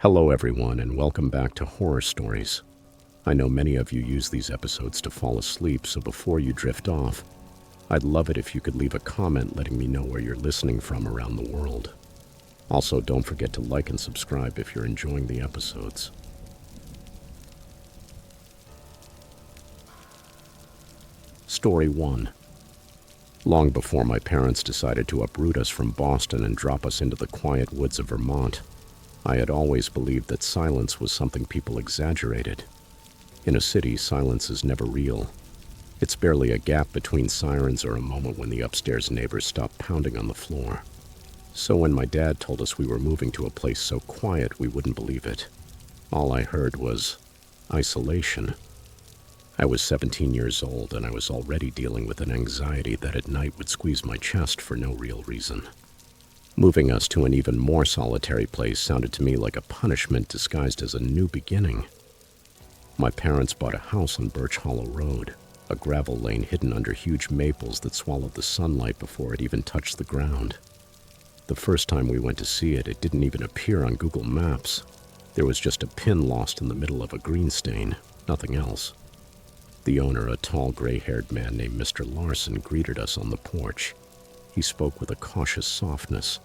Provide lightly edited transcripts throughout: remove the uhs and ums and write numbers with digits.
Hello everyone and welcome back to Horror Stories. I know many of you use these episodes to fall asleep, so before you drift off, I'd love it if you could leave a comment letting me know where you're listening from around the world. Also, don't forget to like and subscribe if you're enjoying the episodes. Story 1. Long before my parents decided to uproot us from Boston and drop us into the quiet woods of Vermont, I had always believed that silence was something people exaggerated. In a city, silence is never real. It's barely a gap between sirens or a moment when the upstairs neighbors stop pounding on the floor. So when my dad told us we were moving to a place so quiet we wouldn't believe it, all I heard was isolation. I was 17 years old and I was already dealing with an anxiety that at night would squeeze my chest for no real reason. Moving us to an even more solitary place sounded to me like a punishment disguised as a new beginning. My parents bought a house on Birch Hollow Road, a gravel lane hidden under huge maples that swallowed the sunlight before it even touched the ground. The first time we went to see it, it didn't even appear on Google Maps. There was just a pin lost in the middle of a green stain, nothing else. The owner, a tall gray-haired man named Mr. Larson, greeted us on the porch. He spoke with a cautious softness,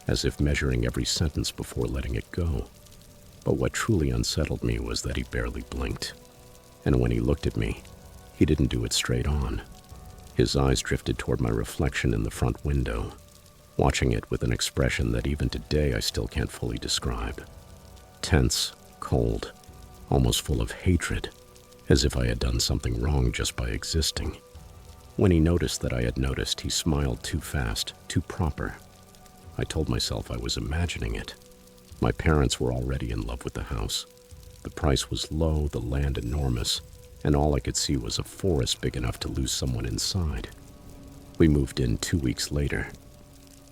as if measuring every sentence before letting it go. But what truly unsettled me was that he barely blinked. And when he looked at me, he didn't do it straight on. His eyes drifted toward my reflection in the front window, watching it with an expression that even today I still can't fully describe. Tense, cold, almost full of hatred, as if I had done something wrong just by existing. When he noticed that I had noticed, he smiled too fast, too proper. I told myself I was imagining it. My parents were already in love with the house. The price was low, the land enormous, and all I could see was a forest big enough to lose someone inside. We moved in 2 weeks later.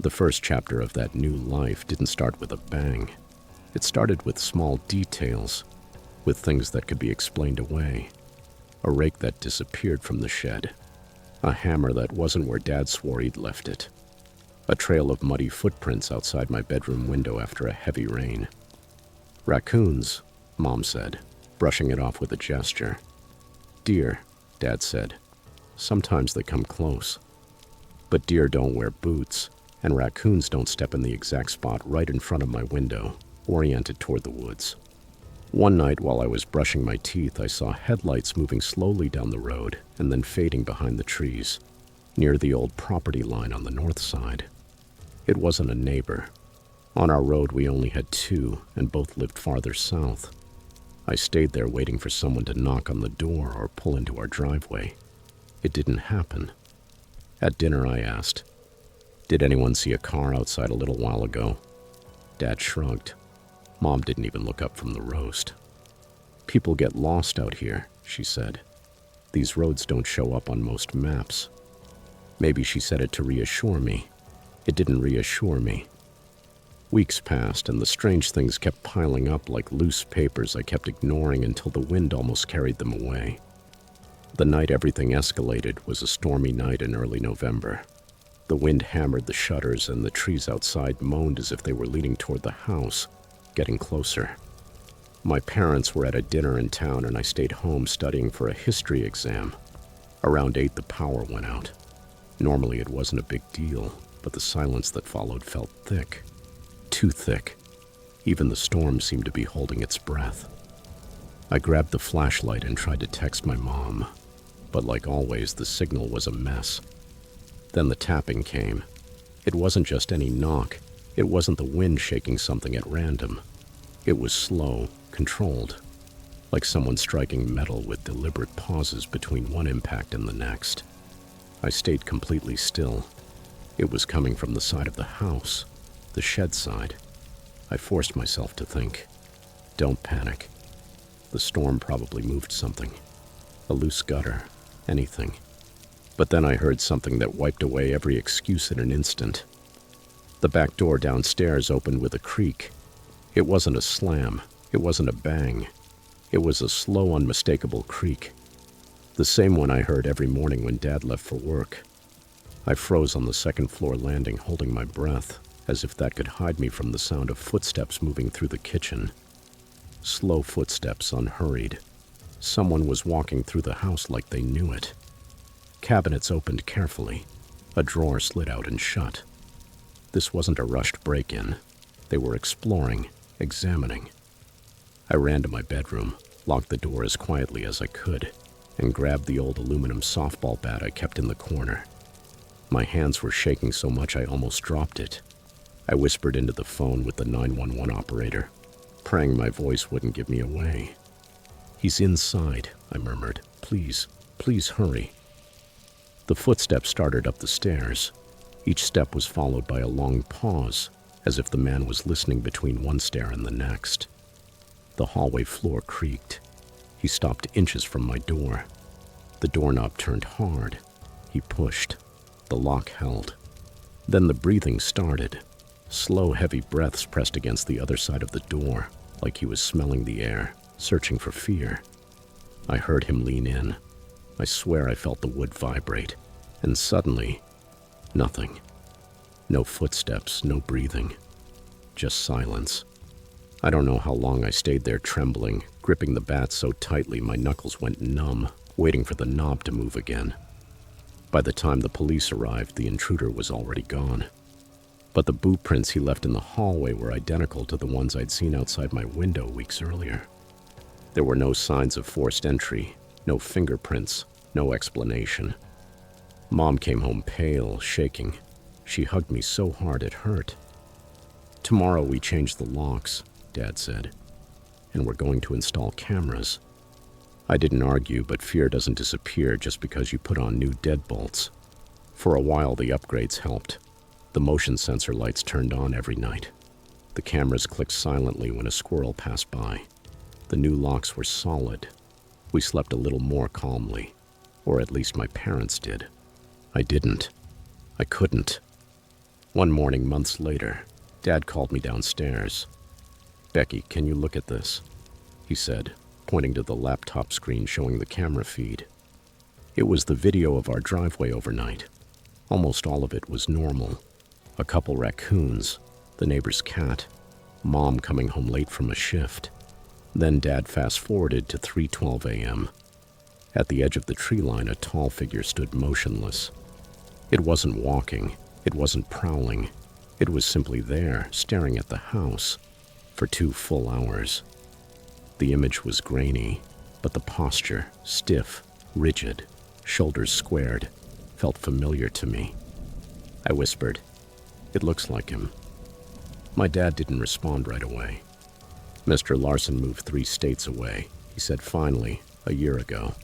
The first chapter of that new life didn't start with a bang. It started with small details, with things that could be explained away. A rake that disappeared from the shed. A hammer that wasn't where Dad swore he'd left it. A trail of muddy footprints outside my bedroom window after a heavy rain. Raccoons, Mom said, brushing it off with a gesture. Deer, Dad said. Sometimes they come close. But deer don't wear boots, and raccoons don't step in the exact spot right in front of my window, oriented toward the woods. One night while I was brushing my teeth, I saw headlights moving slowly down the road and then fading behind the trees, near the old property line on the north side. It wasn't a neighbor. On our road we only had two, and both lived farther south. I stayed there waiting for someone to knock on the door or pull into our driveway. It didn't happen. At dinner I asked, "Did anyone see a car outside a little while ago?" Dad shrugged. Mom didn't even look up from the roast. "People get lost out here," she said. "These roads don't show up on most maps." Maybe she said it to reassure me. It didn't reassure me. Weeks passed, and the strange things kept piling up like loose papers I kept ignoring until the wind almost carried them away. The night everything escalated was a stormy night in early November. The wind hammered the shutters, and the trees outside moaned as if they were leaning toward the house, getting closer. My parents were at a dinner in town, and I stayed home studying for a history exam. Around 8, the power went out. Normally it wasn't a big deal, but the silence that followed felt thick. Too thick. Even the storm seemed to be holding its breath. I grabbed the flashlight and tried to text my mom, but like always, the signal was a mess. Then the tapping came. It wasn't just any knock. It wasn't the wind shaking something at random. It was slow, controlled, like someone striking metal with deliberate pauses between one impact and the next. I stayed completely still. It was coming from the side of the house, the shed side. I forced myself to think, don't panic. The storm probably moved something. A loose gutter, anything. But then I heard something that wiped away every excuse in an instant. The back door downstairs opened with a creak. It wasn't a slam. It wasn't a bang. It was a slow, unmistakable creak. The same one I heard every morning when Dad left for work. I froze on the second-floor landing, holding my breath, as if that could hide me from the sound of footsteps moving through the kitchen. Slow footsteps, unhurried. Someone was walking through the house like they knew it. Cabinets opened carefully. A drawer slid out and shut. This wasn't a rushed break-in. They were exploring, examining. I ran to my bedroom, locked the door as quietly as I could, and grabbed the old aluminum softball bat I kept in the corner. My hands were shaking so much I almost dropped it. I whispered into the phone with the 911 operator, praying my voice wouldn't give me away. "He's inside," I murmured. "Please, please hurry." The footsteps started up the stairs. Each step was followed by a long pause, as if the man was listening between one stair and the next. The hallway floor creaked. He stopped inches from my door. The doorknob turned hard. He pushed. The lock held. Then the breathing started. Slow, heavy breaths pressed against the other side of the door, like he was smelling the air, searching for fear. I heard him lean in. I swear I felt the wood vibrate. And suddenly, nothing. No footsteps, no breathing. Just silence. I don't know how long I stayed there trembling, gripping the bat so tightly my knuckles went numb, waiting for the knob to move again. By the time the police arrived, the intruder was already gone. But the boot prints he left in the hallway were identical to the ones I'd seen outside my window weeks earlier. There were no signs of forced entry, no fingerprints, no explanation. Mom came home pale, shaking. She hugged me so hard it hurt. "Tomorrow we change the locks," Dad said, "and we're going to install cameras." I didn't argue, but fear doesn't disappear just because you put on new deadbolts. For a while, the upgrades helped. The motion sensor lights turned on every night. The cameras clicked silently when a squirrel passed by. The new locks were solid. We slept a little more calmly, or at least my parents did. I didn't. I couldn't. One morning, months later, Dad called me downstairs. "Becky, can you look at this?" he said, pointing to the laptop screen showing the camera feed. It was the video of our driveway overnight. Almost all of it was normal. A couple raccoons, the neighbor's cat, Mom coming home late from a shift. Then Dad fast-forwarded to 3:12 a.m. At the edge of the tree line, a tall figure stood motionless. It wasn't walking. It wasn't prowling. It was simply there, staring at the house, for 2 full hours. The image was grainy, but the posture, stiff, rigid, shoulders squared, felt familiar to me. I whispered, "It looks like him." My dad didn't respond right away. "Mr. Larson moved 3 states away," he said finally, "a year ago."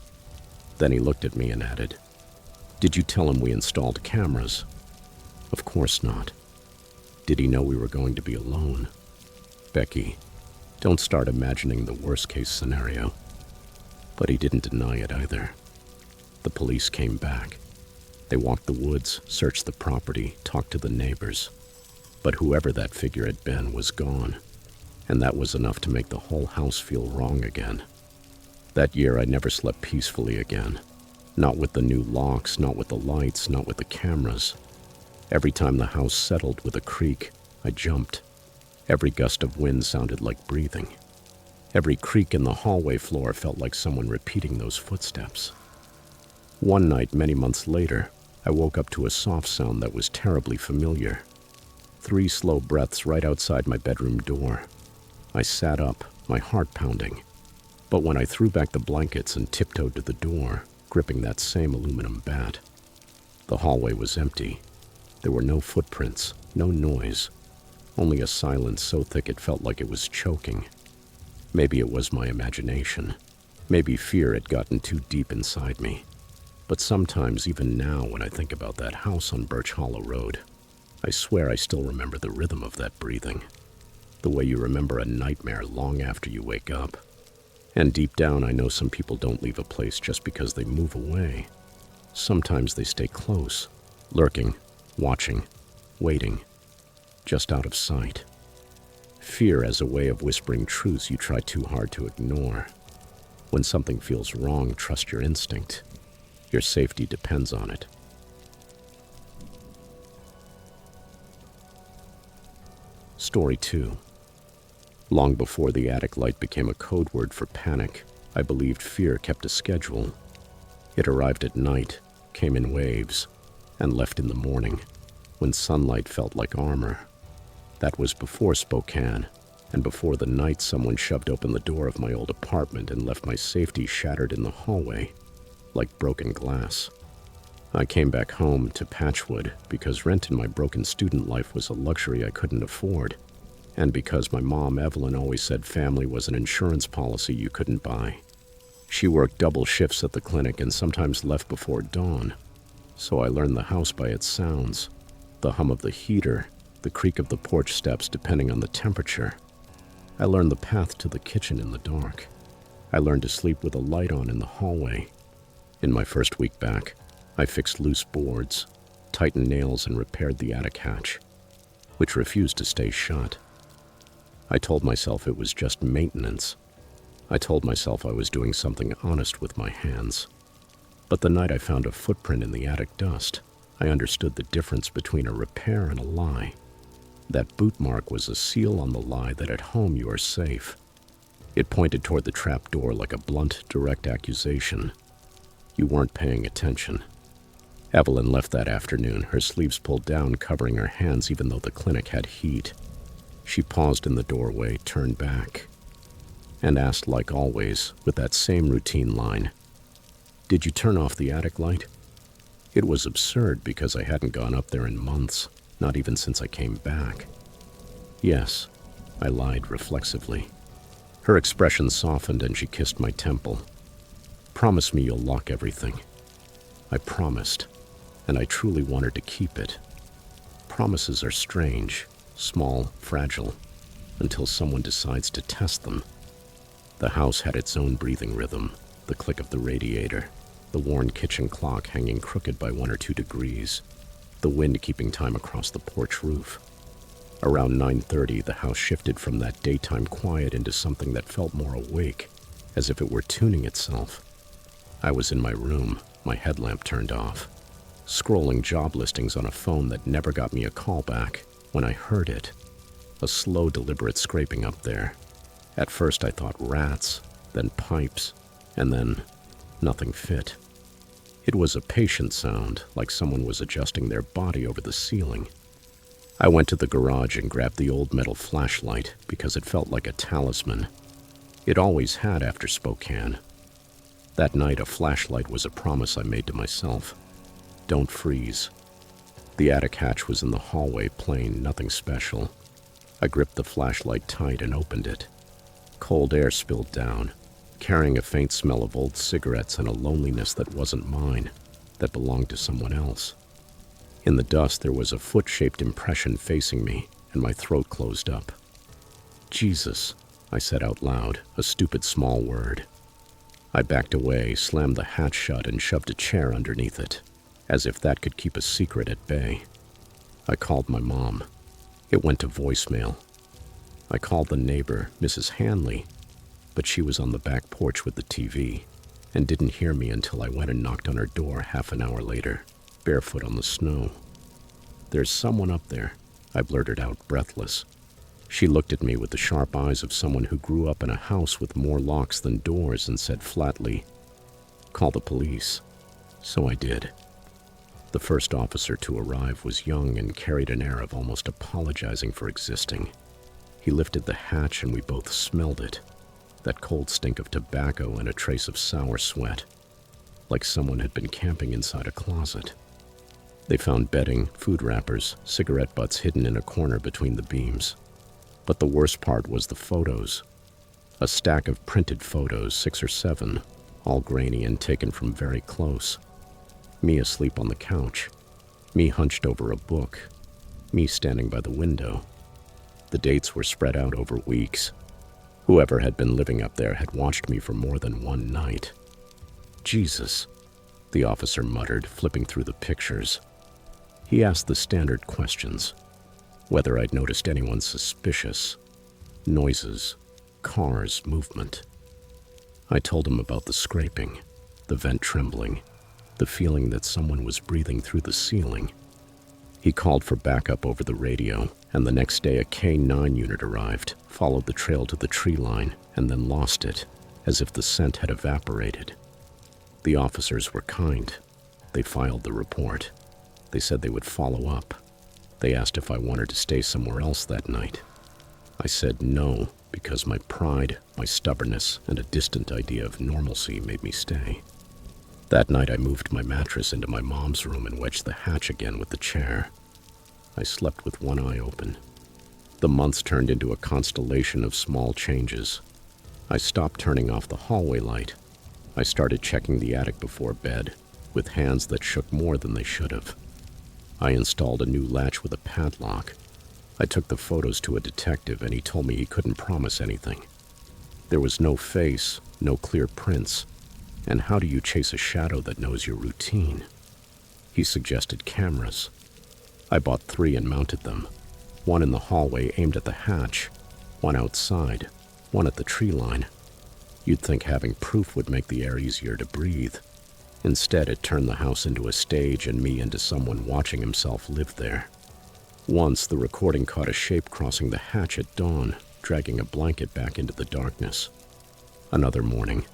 Then he looked at me and added, "Did you tell him we installed cameras?" "Of course not." "Did he know we were going to be alone?" "Becky, don't start imagining the worst-case scenario." But he didn't deny it either. The police came back. They walked the woods, searched the property, talked to the neighbors. But whoever that figure had been was gone, and that was enough to make the whole house feel wrong again. That year, I never slept peacefully again. Not with the new locks, not with the lights, not with the cameras. Every time the house settled with a creak, I jumped. Every gust of wind sounded like breathing. Every creak in the hallway floor felt like someone repeating those footsteps. One night, many months later, I woke up to a soft sound that was terribly familiar. 3 slow breaths right outside my bedroom door. I sat up, my heart pounding. But when I threw back the blankets and tiptoed to the door, gripping that same aluminum bat, the hallway was empty. There were no footprints, no noise, only a silence so thick it felt like it was choking. Maybe it was my imagination. Maybe fear had gotten too deep inside me. But sometimes, even now, when I think about that house on Birch Hollow Road, I swear I still remember the rhythm of that breathing. The way you remember a nightmare long after you wake up. And deep down, I know some people don't leave a place just because they move away. Sometimes they stay close, lurking, watching, waiting, just out of sight. Fear as a way of whispering truths you try too hard to ignore. When something feels wrong, trust your instinct. Your safety depends on it. Story 2. Long before the attic light became a code word for panic, I believed fear kept a schedule. It arrived at night, came in waves, and left in the morning, when sunlight felt like armor. That was before Spokane, and before the night someone shoved open the door of my old apartment and left my safety shattered in the hallway, like broken glass. I came back home to Patchwood because rent in my broken student life was a luxury I couldn't afford, and because my mom, Evelyn, always said family was an insurance policy you couldn't buy. She worked double shifts at the clinic and sometimes left before dawn, so I learned the house by its sounds, the hum of the heater, the creak of the porch steps depending on the temperature. I learned the path to the kitchen in the dark. I learned to sleep with a light on in the hallway. In my first week back, I fixed loose boards, tightened nails, and repaired the attic hatch, which refused to stay shut. I told myself it was just maintenance. I told myself I was doing something honest with my hands. But the night I found a footprint in the attic dust, I understood the difference between a repair and a lie. That boot mark was a seal on the lie that at home you are safe. It pointed toward the trap door like a blunt, direct accusation. You weren't paying attention. Evelyn left that afternoon, her sleeves pulled down, covering her hands even though the clinic had heat. She paused in the doorway, turned back, and asked, like always, with that same routine line, "Did you turn off the attic light?" It was absurd because I hadn't gone up there in months, not even since I came back. "Yes," I lied reflexively. Her expression softened and she kissed my temple. "Promise me you'll lock everything." I promised, and I truly wanted to keep it. Promises are strange, small, fragile, until someone decides to test them. The house had its own breathing rhythm, the click of the radiator, the worn kitchen clock hanging crooked by 1 or 2 degrees, the wind keeping time across the porch roof. Around 9:30, the house shifted from that daytime quiet into something that felt more awake, as if it were tuning itself. I was in my room, my headlamp turned off, scrolling job listings on a phone that never got me a call back, when I heard it, a slow, deliberate scraping up there. At first I thought rats, then pipes, and then nothing fit. It was a patient sound, like someone was adjusting their body over the ceiling. I went to the garage and grabbed the old metal flashlight because it felt like a talisman. It always had after Spokane. That night, a flashlight was a promise I made to myself. Don't freeze. The attic hatch was in the hallway, plain, nothing special. I gripped the flashlight tight and opened it. Cold air spilled down, carrying a faint smell of old cigarettes and a loneliness that wasn't mine, that belonged to someone else. In the dust, there was a foot-shaped impression facing me, and my throat closed up. "Jesus," I said out loud, a stupid small word. I backed away, slammed the hatch shut, and shoved a chair underneath it, as if that could keep a secret at bay. I called my mom. It went to voicemail. I called the neighbor, Mrs. Hanley, but she was on the back porch with the TV and didn't hear me until I went and knocked on her door half an hour later, barefoot on the snow. "There's someone up there," I blurted out, breathless. She looked at me with the sharp eyes of someone who grew up in a house with more locks than doors and said flatly, "Call the police." So I did. The first officer to arrive was young and carried an air of almost apologizing for existing. He lifted the hatch and we both smelled it, that cold stink of tobacco and a trace of sour sweat, like someone had been camping inside a closet. They found bedding, food wrappers, cigarette butts hidden in a corner between the beams. But the worst part was the photos. A stack of printed photos, 6 or 7, all grainy and taken from very close. Me asleep on the couch, me hunched over a book, me standing by the window. The dates were spread out over weeks. Whoever had been living up there had watched me for more than one night. "Jesus," the officer muttered, flipping through the pictures. He asked the standard questions. Whether I'd noticed anyone suspicious, noises, cars, movement. I told him about the scraping, the vent trembling, the feeling that someone was breathing through the ceiling. He called for backup over the radio, and the next day a K-9 unit arrived, followed the trail to the tree line, and then lost it, as if the scent had evaporated. The officers were kind. They filed the report. They said they would follow up. They asked if I wanted to stay somewhere else that night. I said no, because my pride, my stubbornness, and a distant idea of normalcy made me stay. That night I moved my mattress into my mom's room and wedged the hatch again with the chair. I slept with one eye open. The months turned into a constellation of small changes. I stopped turning off the hallway light. I started checking the attic before bed, with hands that shook more than they should have. I installed a new latch with a padlock. I took the photos to a detective and he told me he couldn't promise anything. There was no face, no clear prints. And how do you chase a shadow that knows your routine? He suggested cameras. I bought 3 and mounted them. One in the hallway aimed at the hatch, one outside, one at the tree line. You'd think having proof would make the air easier to breathe. Instead, it turned the house into a stage and me into someone watching himself live there. Once, the recording caught a shape crossing the hatch at dawn, dragging a blanket back into the darkness. Another morning,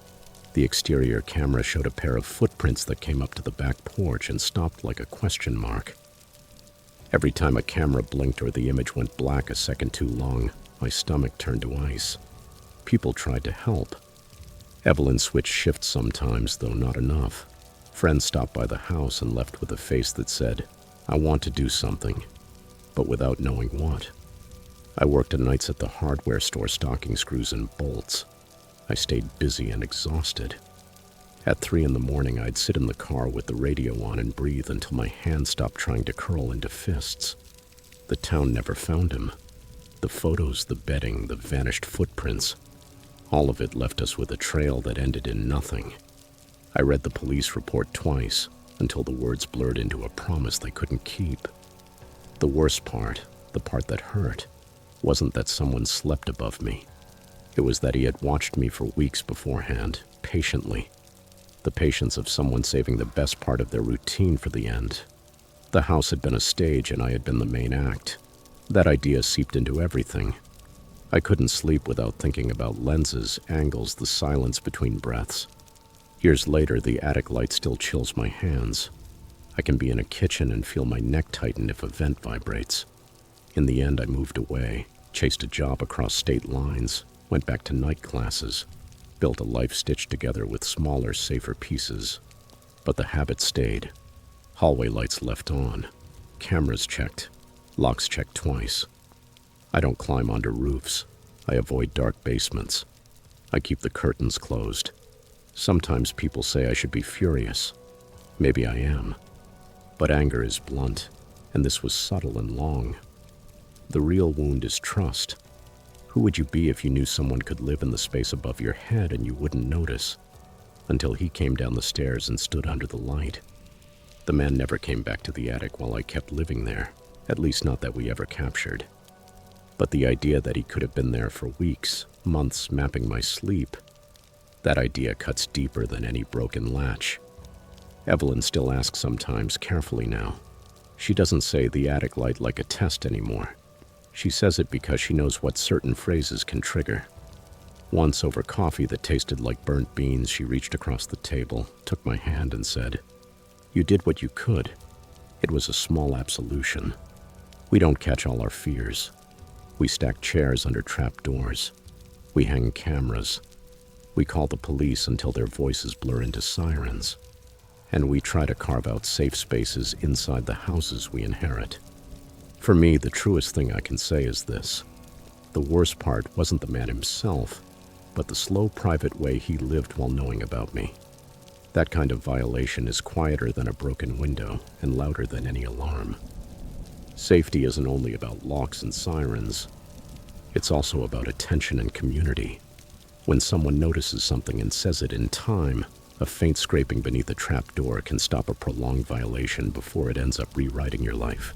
the exterior camera showed a pair of footprints that came up to the back porch and stopped like a question mark. Every time a camera blinked or the image went black a second too long, my stomach turned to ice. People tried to help. Evelyn switched shifts sometimes, though not enough. Friends stopped by the house and left with a face that said, "I want to do something," but without knowing what. I worked at nights at the hardware store stocking screws and bolts. I stayed busy and exhausted. At 3 in the morning, I'd sit in the car with the radio on and breathe until my hands stopped trying to curl into fists. The town never found him. The photos, the bedding, the vanished footprints, all of it left us with a trail that ended in nothing. I read the police report twice until the words blurred into a promise they couldn't keep. The worst part, the part that hurt, wasn't that someone slept above me. It was that he had watched me for weeks beforehand, patiently. The patience of someone saving the best part of their routine for the end. The house had been a stage and I had been the main act. That idea seeped into everything. I couldn't sleep without thinking about lenses, angles, the silence between breaths. Years later, the attic light still chills my hands. I can be in a kitchen and feel my neck tighten if a vent vibrates. In the end, I moved away, chased a job across state lines, went back to night classes, built a life stitched together with smaller, safer pieces. But the habit stayed. Hallway lights left on. Cameras checked. Locks checked twice. I don't climb onto roofs. I avoid dark basements. I keep the curtains closed. Sometimes people say I should be furious. Maybe I am. But anger is blunt, and this was subtle and long. The real wound is trust. Who would you be if you knew someone could live in the space above your head and you wouldn't notice? Until he came down the stairs and stood under the light. The man never came back to the attic while I kept living there, at least not that we ever captured. But the idea that he could have been there for weeks, months, mapping my sleep, that idea cuts deeper than any broken latch. Evelyn still asks sometimes, carefully now. She doesn't say the attic light like a test anymore. She says it because she knows what certain phrases can trigger. Once, over coffee that tasted like burnt beans, she reached across the table, took my hand and said, "You did what you could." It was a small absolution. We don't catch all our fears. We stack chairs under trap doors. We hang cameras. We call the police until their voices blur into sirens. And we try to carve out safe spaces inside the houses we inherit. For me, the truest thing I can say is this. The worst part wasn't the man himself, but the slow, private way he lived while knowing about me. That kind of violation is quieter than a broken window and louder than any alarm. Safety isn't only about locks and sirens. It's also about attention and community. When someone notices something and says it in time, a faint scraping beneath a trap door can stop a prolonged violation before it ends up rewriting your life.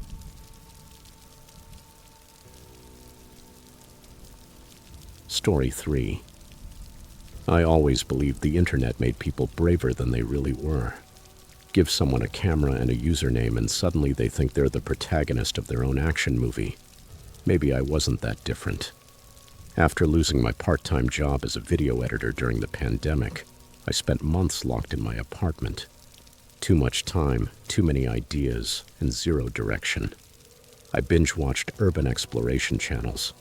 Story 3. I always believed the internet made people braver than they really were. Give someone a camera and a username and suddenly they think they're the protagonist of their own action movie. Maybe I wasn't that different. After losing my part-time job as a video editor during the pandemic, I spent months locked in my apartment. Too much time, too many ideas, and zero direction. I binge-watched urban exploration channels,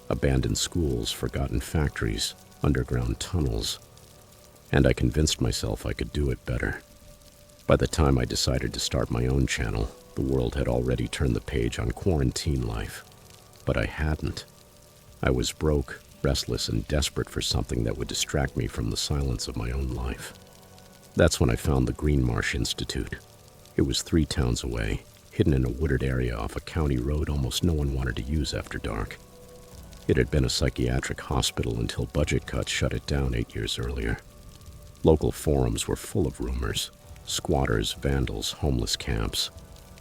abandoned schools, forgotten factories, underground tunnels, and I convinced myself I could do it better. By the time I decided to start my own channel, the world had already turned the page on quarantine life. But I hadn't. I was broke, restless, and desperate for something that would distract me from the silence of my own life. That's when I found the Green Marsh Institute. It was 3 towns away, hidden in a wooded area off a county road almost no one wanted to use after dark. It had been a psychiatric hospital until budget cuts shut it down 8 years earlier. Local forums were full of rumors: squatters, vandals, homeless camps,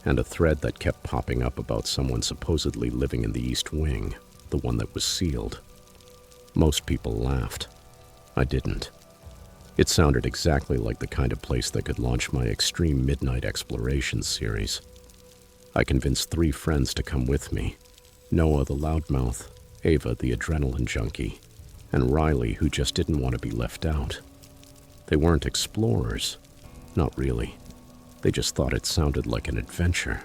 and a thread that kept popping up about someone supposedly living in the East Wing, the one that was sealed. Most people laughed. I didn't. It sounded exactly like the kind of place that could launch my extreme midnight exploration series. I convinced 3 friends to come with me: Noah the loudmouth, Ava the adrenaline junkie, and Riley, who just didn't want to be left out. They weren't explorers. Not really. They just thought it sounded like an adventure.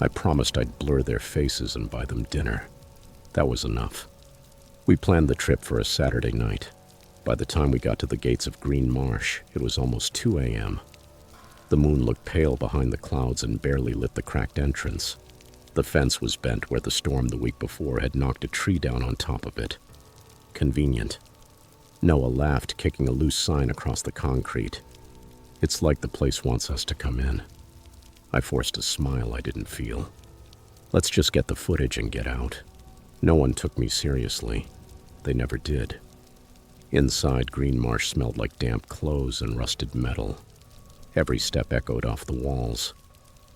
I promised I'd blur their faces and buy them dinner. That was enough. We planned the trip for a Saturday night. By the time we got to the gates of Green Marsh, it was almost 2 a.m. The moon looked pale behind the clouds and barely lit the cracked entrance. The fence was bent where the storm the week before had knocked a tree down on top of it. Convenient. Noah laughed, kicking a loose sign across the concrete. It's like the place wants us to come in. I forced a smile I didn't feel. Let's just get the footage and get out. No one took me seriously. They never did. Inside, Green Marsh smelled like damp clothes and rusted metal. Every step echoed off the walls.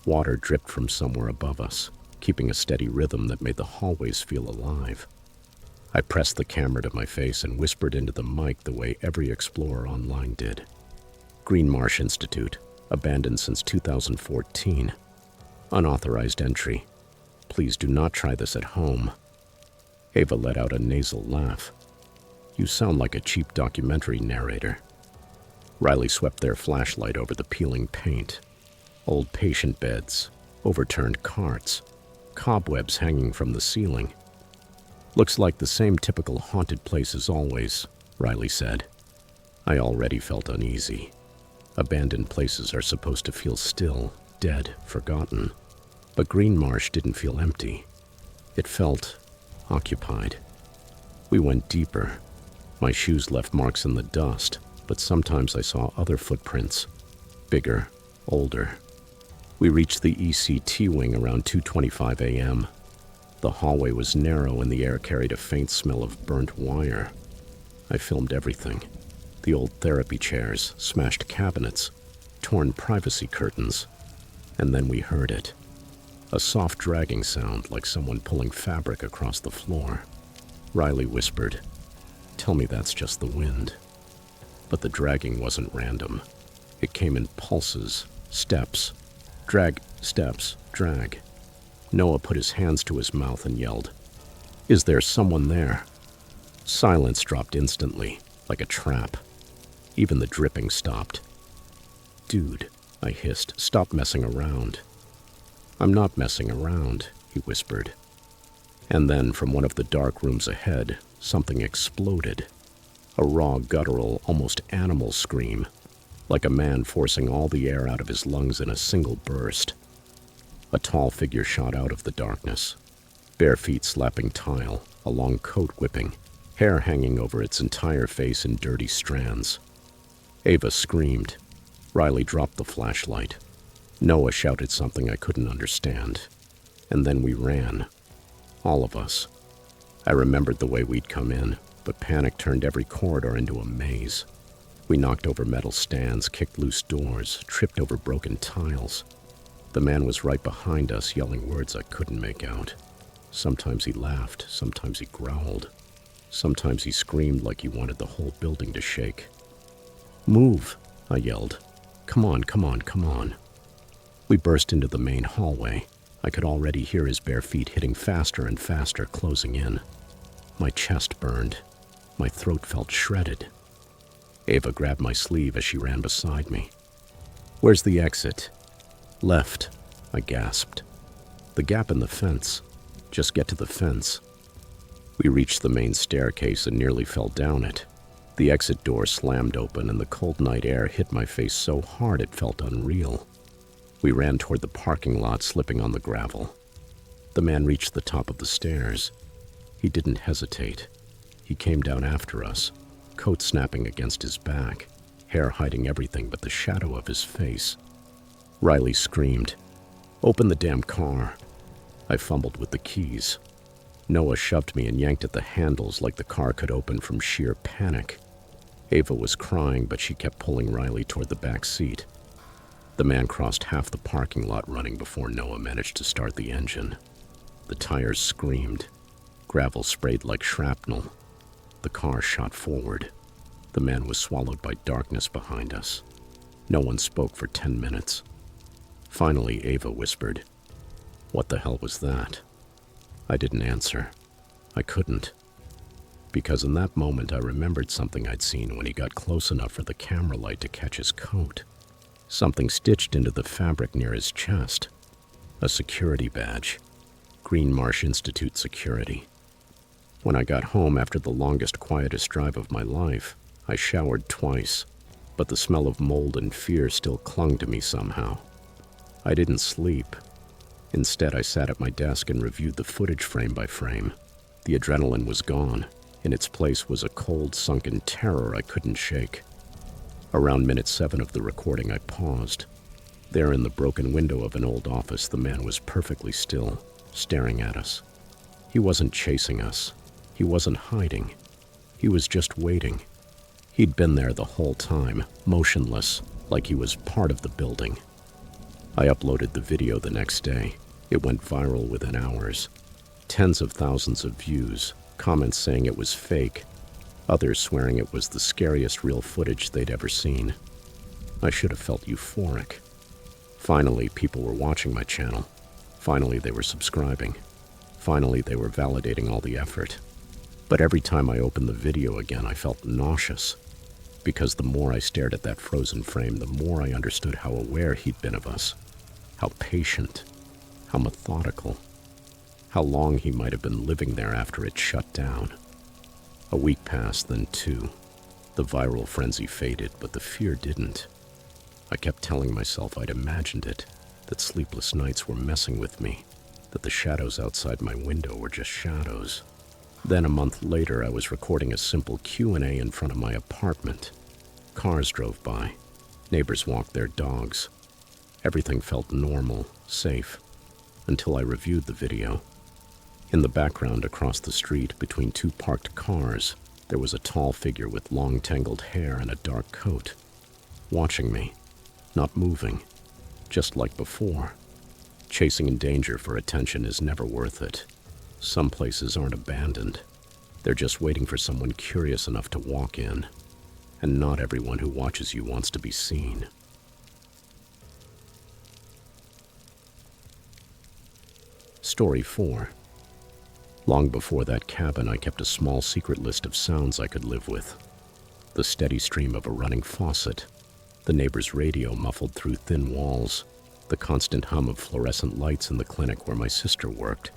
Water dripped from somewhere above us, keeping a steady rhythm that made the hallways feel alive. I pressed the camera to my face and whispered into the mic the way every explorer online did. Green Marsh Institute, abandoned since 2014. Unauthorized entry. Please do not try this at home. Ava let out a nasal laugh. You sound like a cheap documentary narrator. Riley swept their flashlight over the peeling paint. Old patient beds, overturned carts, cobwebs hanging from the ceiling. Looks like the same typical haunted place as always, Riley said. I already felt uneasy. Abandoned places are supposed to feel still, dead, forgotten. But Green Marsh didn't feel empty. It felt occupied. We went deeper. My shoes left marks in the dust, but sometimes I saw other footprints, bigger, older. We reached the ECT wing around 2:25 a.m. The hallway was narrow and the air carried a faint smell of burnt wire. I filmed everything. The old therapy chairs, smashed cabinets, torn privacy curtains. And then we heard it. A soft dragging sound like someone pulling fabric across the floor. Riley whispered, "Tell me that's just the wind." But the dragging wasn't random. It came in pulses, steps, drag, steps, drag. Noah put his hands to his mouth and yelled, "Is there someone there?" Silence dropped instantly, like a trap. Even the dripping stopped. "Dude," I hissed, "stop messing around." "I'm not messing around," he whispered. And then, from one of the dark rooms ahead, something exploded. A raw, guttural, almost animal scream, like a man forcing all the air out of his lungs in a single burst. A tall figure shot out of the darkness, bare feet slapping tile, a long coat whipping, hair hanging over its entire face in dirty strands. Ava screamed. Riley dropped the flashlight. Noah shouted something I couldn't understand. And then we ran. All of us. I remembered the way we'd come in, but panic turned every corridor into a maze. We knocked over metal stands, kicked loose doors, tripped over broken tiles. The man was right behind us, yelling words I couldn't make out. Sometimes he laughed, sometimes he growled. Sometimes he screamed like he wanted the whole building to shake. "Move," I yelled. Come on, come on, come on. We burst into the main hallway. I could already hear his bare feet hitting faster and faster, closing in. My chest burned. My throat felt shredded. Ava grabbed my sleeve as she ran beside me. "Where's the exit?" "Left," I gasped. "The gap in the fence. Just get to the fence." We reached the main staircase and nearly fell down it. The exit door slammed open and the cold night air hit my face so hard it felt unreal. We ran toward the parking lot, slipping on the gravel. The man reached the top of the stairs. He didn't hesitate. He came down after us, coat snapping against his back, hair hiding everything but the shadow of his face. Riley screamed, "Open the damn car." I fumbled with the keys. Noah shoved me and yanked at the handles like the car could open from sheer panic. Ava was crying, but she kept pulling Riley toward the back seat. The man crossed half the parking lot running before Noah managed to start the engine. The tires screamed. Gravel sprayed like shrapnel. The car shot forward. The man was swallowed by darkness behind us. No one spoke for 10 minutes. Finally, Ava whispered, "What the hell was that?" I didn't answer. I couldn't. Because in that moment I remembered something I'd seen when he got close enough for the camera light to catch his coat. Something stitched into the fabric near his chest. A security badge. Green Marsh Institute security. When I got home after the longest, quietest drive of my life, I showered twice, but the smell of mold and fear still clung to me somehow. I didn't sleep. Instead, I sat at my desk and reviewed the footage frame by frame. The adrenaline was gone. In its place was a cold, sunken terror I couldn't shake. Around minute 7 of the recording, I paused. There in the broken window of an old office, the man was perfectly still, staring at us. He wasn't chasing us. He wasn't hiding. He was just waiting. He'd been there the whole time, motionless, like he was part of the building. I uploaded the video the next day. It went viral within hours. Tens of thousands of views, comments saying it was fake, others swearing it was the scariest real footage they'd ever seen. I should have felt euphoric. Finally, people were watching my channel. Finally, they were subscribing. Finally, they were validating all the effort. But every time I opened the video again, I felt nauseous. Because the more I stared at that frozen frame, the more I understood how aware he'd been of us. How patient. How methodical. How long he might have been living there after it shut down. A week passed, then 2. The viral frenzy faded, but the fear didn't. I kept telling myself I'd imagined it, that sleepless nights were messing with me, that the shadows outside my window were just shadows. Then a month later, I was recording a simple Q&A in front of my apartment. Cars drove by. Neighbors walked their dogs. Everything felt normal, safe, until I reviewed the video. In the background across the street, between 2 parked cars, there was a tall figure with long tangled hair and a dark coat, watching me, not moving, just like before. Chasing in danger for attention is never worth it. Some places aren't abandoned. They're just waiting for someone curious enough to walk in. And not everyone who watches you wants to be seen. Story 4. Long before that cabin, I kept a small secret list of sounds I could live with. The steady stream of a running faucet, the neighbor's radio muffled through thin walls, the constant hum of fluorescent lights in the clinic where my sister worked.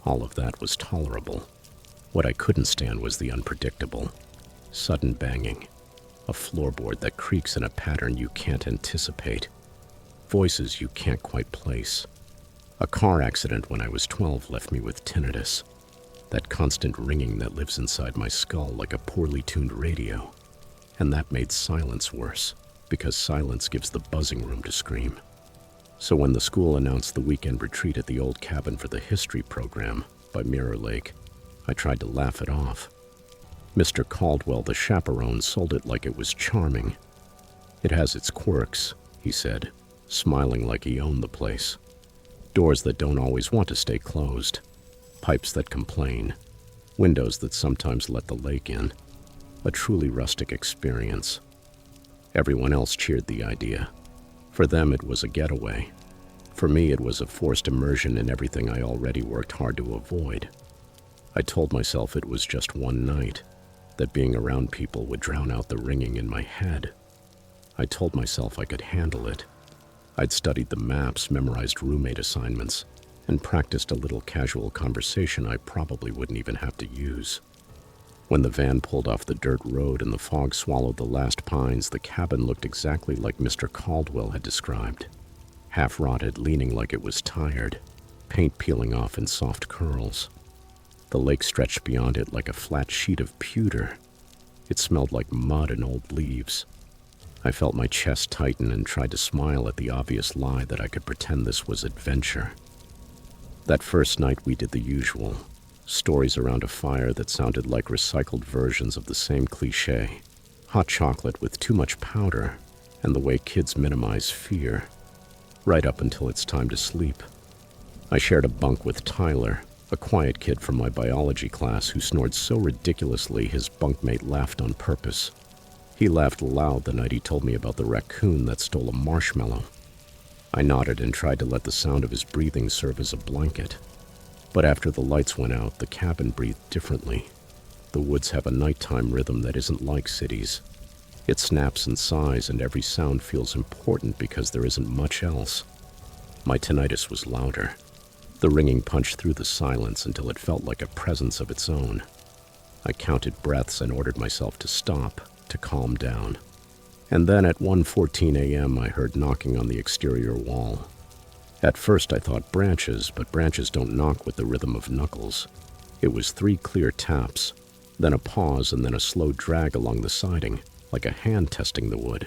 All of that was tolerable. What I couldn't stand was the unpredictable. Sudden banging. A floorboard that creaks in a pattern you can't anticipate. Voices you can't quite place. A car accident when I was 12 left me with tinnitus. That constant ringing that lives inside my skull like a poorly tuned radio. And that made silence worse, because silence gives the buzzing room to scream. So when the school announced the weekend retreat at the old cabin for the history program by Mirror Lake, I tried to laugh it off. Mr. Caldwell, the chaperone, sold it like it was charming. "It has its quirks," he said, smiling like he owned the place. Doors that don't always want to stay closed. Pipes that complain. Windows that sometimes let the lake in. A truly rustic experience. Everyone else cheered the idea. For them, it was a getaway. For me, it was a forced immersion in everything I already worked hard to avoid. I told myself it was just one night, that being around people would drown out the ringing in my head. I told myself I could handle it. I'd studied the maps, memorized roommate assignments, and practiced a little casual conversation I probably wouldn't even have to use. When the van pulled off the dirt road and the fog swallowed the last pines, the cabin looked exactly like Mr. Caldwell had described. Half-rotted, leaning like it was tired, paint peeling off in soft curls. The lake stretched beyond it like a flat sheet of pewter. It smelled like mud and old leaves. I felt my chest tighten and tried to smile at the obvious lie that I could pretend this was adventure. That first night we did the usual. Stories around a fire that sounded like recycled versions of the same cliché. Hot chocolate with too much powder, and the way kids minimize fear. Right up until it's time to sleep. I shared a bunk with Tyler, a quiet kid from my biology class who snored so ridiculously his bunkmate laughed on purpose. He laughed loud the night he told me about the raccoon that stole a marshmallow. I nodded and tried to let the sound of his breathing serve as a blanket. But after the lights went out, the cabin breathed differently. The woods have a nighttime rhythm that isn't like cities. It snaps and sighs, and every sound feels important because there isn't much else. My tinnitus was louder. The ringing punched through the silence until it felt like a presence of its own. I counted breaths and ordered myself to stop, to calm down. And then at 1:14 a.m. I heard knocking on the exterior wall. At first I thought branches, but branches don't knock with the rhythm of knuckles. It was 3 clear taps, then a pause and then a slow drag along the siding, like a hand testing the wood.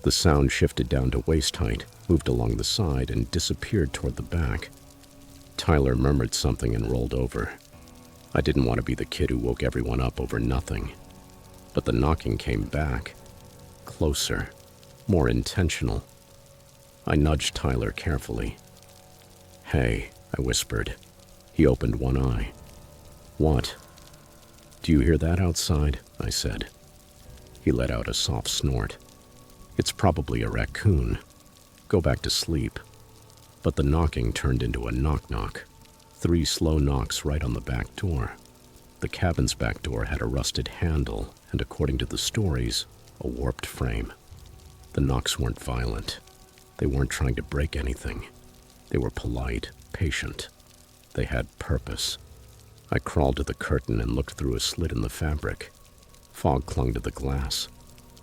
The sound shifted down to waist height, moved along the side, and disappeared toward the back. Tyler murmured something and rolled over. I didn't want to be the kid who woke everyone up over nothing. But the knocking came back. Closer. More intentional. I nudged Tyler carefully. "Hey," I whispered. He opened one eye. "What?" "Do you hear that outside?" I said. He let out a soft snort. "It's probably a raccoon. Go back to sleep." But the knocking turned into a knock-knock. 3 slow knocks right on the back door. The cabin's back door had a rusted handle and, according to the stories, a warped frame. The knocks weren't violent. They weren't trying to break anything. They were polite, patient. They had purpose. I crawled to the curtain and looked through a slit in the fabric. Fog clung to the glass.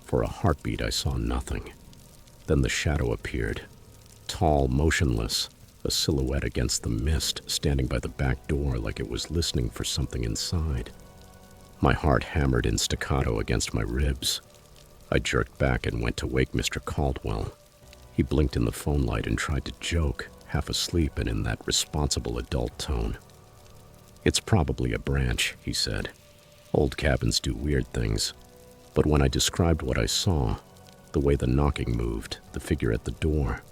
For a heartbeat, I saw nothing. Then the shadow appeared. Tall, motionless, a silhouette against the mist, standing by the back door like it was listening for something inside. My heart hammered in staccato against my ribs. I jerked back and went to wake Mr. Caldwell. He blinked in the phone light and tried to joke, half asleep and in that responsible adult tone. "It's probably a branch," he said. "Old cabins do weird things." But when I described what I saw, the way the knocking moved, the figure at the door,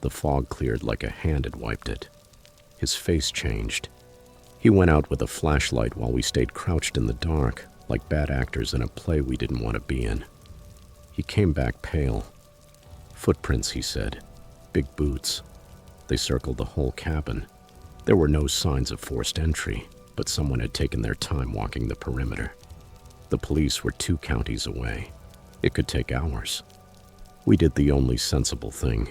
the fog cleared like a hand had wiped it. His face changed. He went out with a flashlight while we stayed crouched in the dark, like bad actors in a play we didn't want to be in. He came back pale. "Footprints," he said. "Big boots." They circled the whole cabin. There were no signs of forced entry, but someone had taken their time walking the perimeter. The police were 2 counties away. It could take hours. We did the only sensible thing.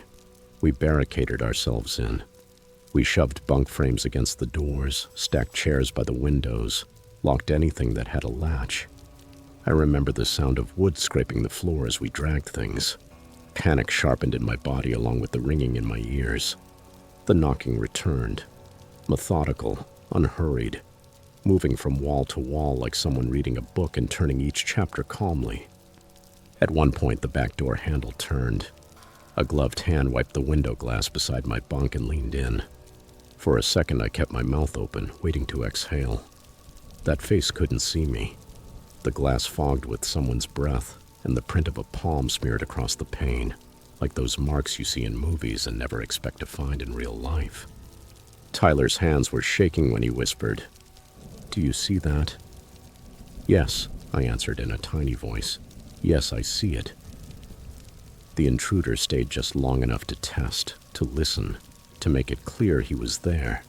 We barricaded ourselves in. We shoved bunk frames against the doors, stacked chairs by the windows, locked anything that had a latch. I remember the sound of wood scraping the floor as we dragged things. Panic sharpened in my body along with the ringing in my ears. The knocking returned. Methodical, unhurried, moving from wall to wall like someone reading a book and turning each chapter calmly. At one point, the back door handle turned. A gloved hand wiped the window glass beside my bunk and leaned in. For a second, I kept my mouth open, waiting to exhale. That face couldn't see me. The glass fogged with someone's breath, and the print of a palm smeared across the pane, like those marks you see in movies and never expect to find in real life. Tyler's hands were shaking when he whispered, "Do you see that?" "Yes," I answered in a tiny voice. "Yes, I see it." The intruder stayed just long enough to test, to listen, to make it clear he was there,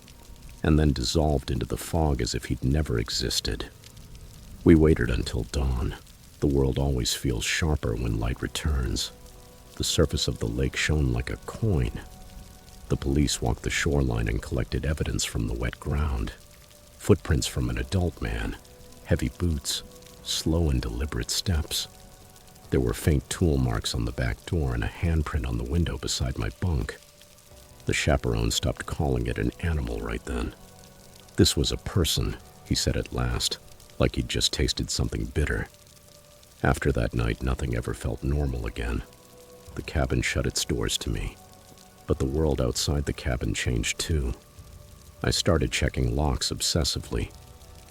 and then dissolved into the fog as if he'd never existed. We waited until dawn. The world always feels sharper when light returns. The surface of the lake shone like a coin. The police walked the shoreline and collected evidence from the wet ground. Footprints from an adult man, heavy boots, slow and deliberate steps. There were faint tool marks on the back door and a handprint on the window beside my bunk. The chaperone stopped calling it an animal right then. This was a person, he said at last, like he'd just tasted something bitter. After that night, nothing ever felt normal again. The cabin shut its doors to me, but the world outside the cabin changed too. I started checking locks obsessively.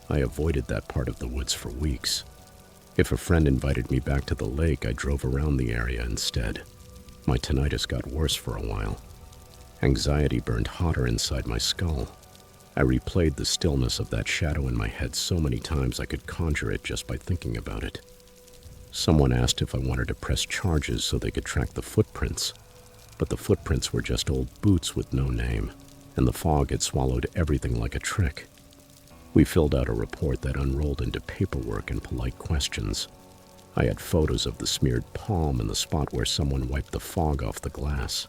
I avoided that part of the woods for weeks. If a friend invited me back to the lake, I drove around the area instead. My tinnitus got worse for a while. Anxiety burned hotter inside my skull. I replayed the stillness of that shadow in my head so many times I could conjure it just by thinking about it. Someone asked if I wanted to press charges so they could track the footprints, but the footprints were just old boots with no name, and the fog had swallowed everything like a trick. We filled out a report that unrolled into paperwork and polite questions. I had photos of the smeared palm and the spot where someone wiped the fog off the glass.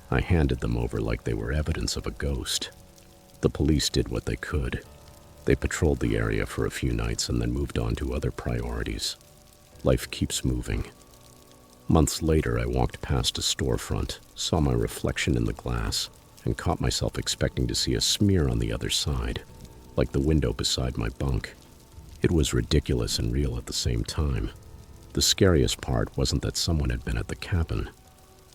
I handed them over like they were evidence of a ghost. The police did what they could. They patrolled the area for a few nights and then moved on to other priorities. Life keeps moving. Months later, I walked past a storefront, saw my reflection in the glass, and caught myself expecting to see a smear on the other side, like the window beside my bunk. It was ridiculous and real at the same time. The scariest part wasn't that someone had been at the cabin.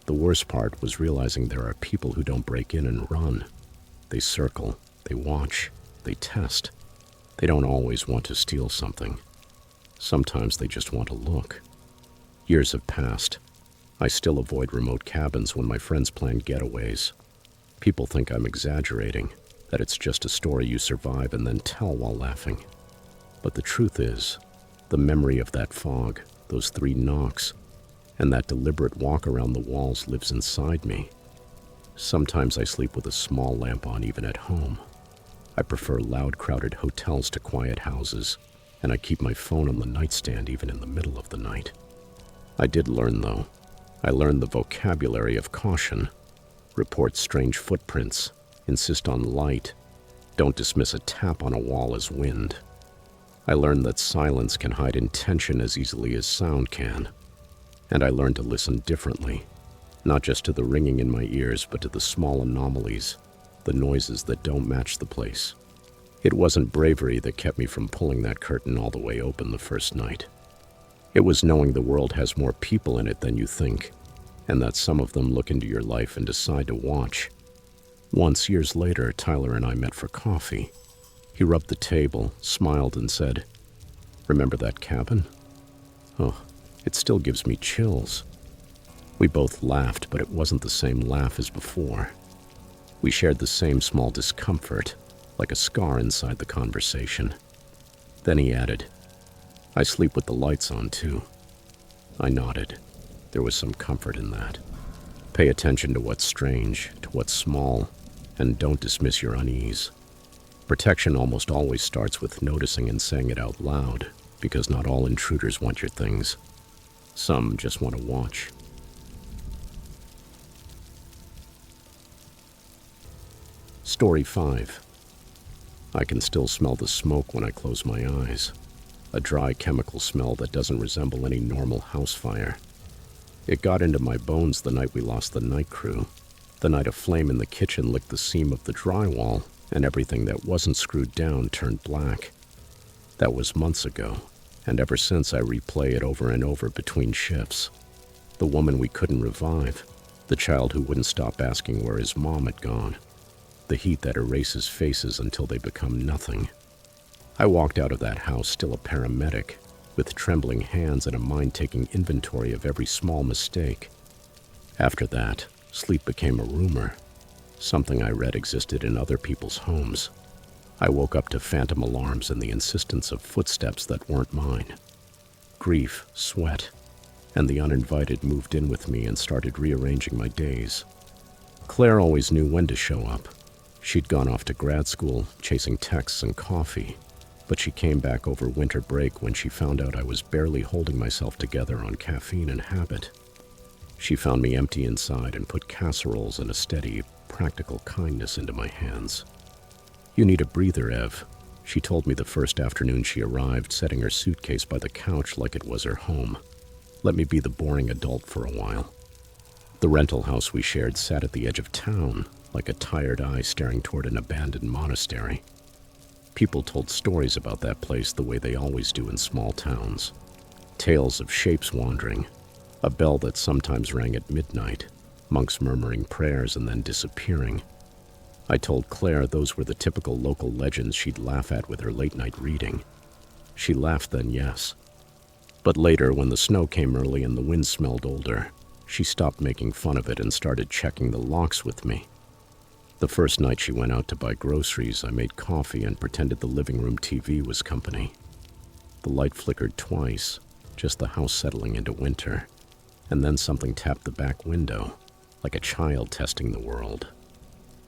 The worst part was realizing there are people who don't break in and run. They circle, they watch, they test. They don't always want to steal something. Sometimes they just want to look. Years have passed. I still avoid remote cabins when my friends plan getaways. People think I'm exaggerating, that it's just a story you survive and then tell while laughing. But the truth is, the memory of that fog, those 3 knocks, and that deliberate walk around the walls lives inside me. Sometimes I sleep with a small lamp on even at home. I prefer loud, crowded hotels to quiet houses, and I keep my phone on the nightstand even in the middle of the night. I did learn, though. I learned the vocabulary of caution. Report strange footprints. Insist on light. Don't dismiss a tap on a wall as wind. I learned that silence can hide intention as easily as sound can. And I learned to listen differently, not just to the ringing in my ears, but to the small anomalies, the noises that don't match the place. It wasn't bravery that kept me from pulling that curtain all the way open the first night. It was knowing the world has more people in it than you think, and that some of them look into your life and decide to watch. Once, years later, Tyler and I met for coffee. He rubbed the table, smiled, and said, "Remember that cabin?" Oh, it still gives me chills. We both laughed, but it wasn't the same laugh as before. We shared the same small discomfort, like a scar inside the conversation. Then he added, "I sleep with the lights on, too." I nodded. There was some comfort in that. Pay attention to what's strange, to what's small, and don't dismiss your unease. Protection almost always starts with noticing and saying it out loud, because not all intruders want your things. Some just want to watch. Story 5. I can still smell the smoke when I close my eyes. A dry chemical smell that doesn't resemble any normal house fire. It got into my bones the night we lost the night crew. The night a flame in the kitchen licked the seam of the drywall, and everything that wasn't screwed down turned black. That was months ago, and ever since I replay it over and over between shifts. The woman we couldn't revive, the child who wouldn't stop asking where his mom had gone, the heat that erases faces until they become nothing. I walked out of that house still a paramedic, with trembling hands and a mind taking inventory of every small mistake. After that, sleep became a rumor. Something I read existed in other people's homes. I woke up to phantom alarms and the insistence of footsteps that weren't mine. Grief, sweat, and the uninvited moved in with me and started rearranging my days. Claire always knew when to show up. She'd gone off to grad school, chasing texts and coffee, but she came back over winter break when she found out I was barely holding myself together on caffeine and habit. She found me empty inside and put casseroles and a steady, practical kindness into my hands. "You need a breather, Ev," she told me the first afternoon she arrived, setting her suitcase by the couch like it was her home. "Let me be the boring adult for a while." The rental house we shared sat at the edge of town, like a tired eye staring toward an abandoned monastery. People told stories about that place the way they always do in small towns. Tales of shapes wandering, a bell that sometimes rang at midnight, monks murmuring prayers and then disappearing. I told Claire those were the typical local legends she'd laugh at with her late-night reading. She laughed then, yes. But later, when the snow came early and the wind smelled older, she stopped making fun of it and started checking the locks with me. The first night she went out to buy groceries, I made coffee and pretended the living room TV was company. The light flickered twice, just the house settling into winter, and then something tapped the back window, like a child testing the world.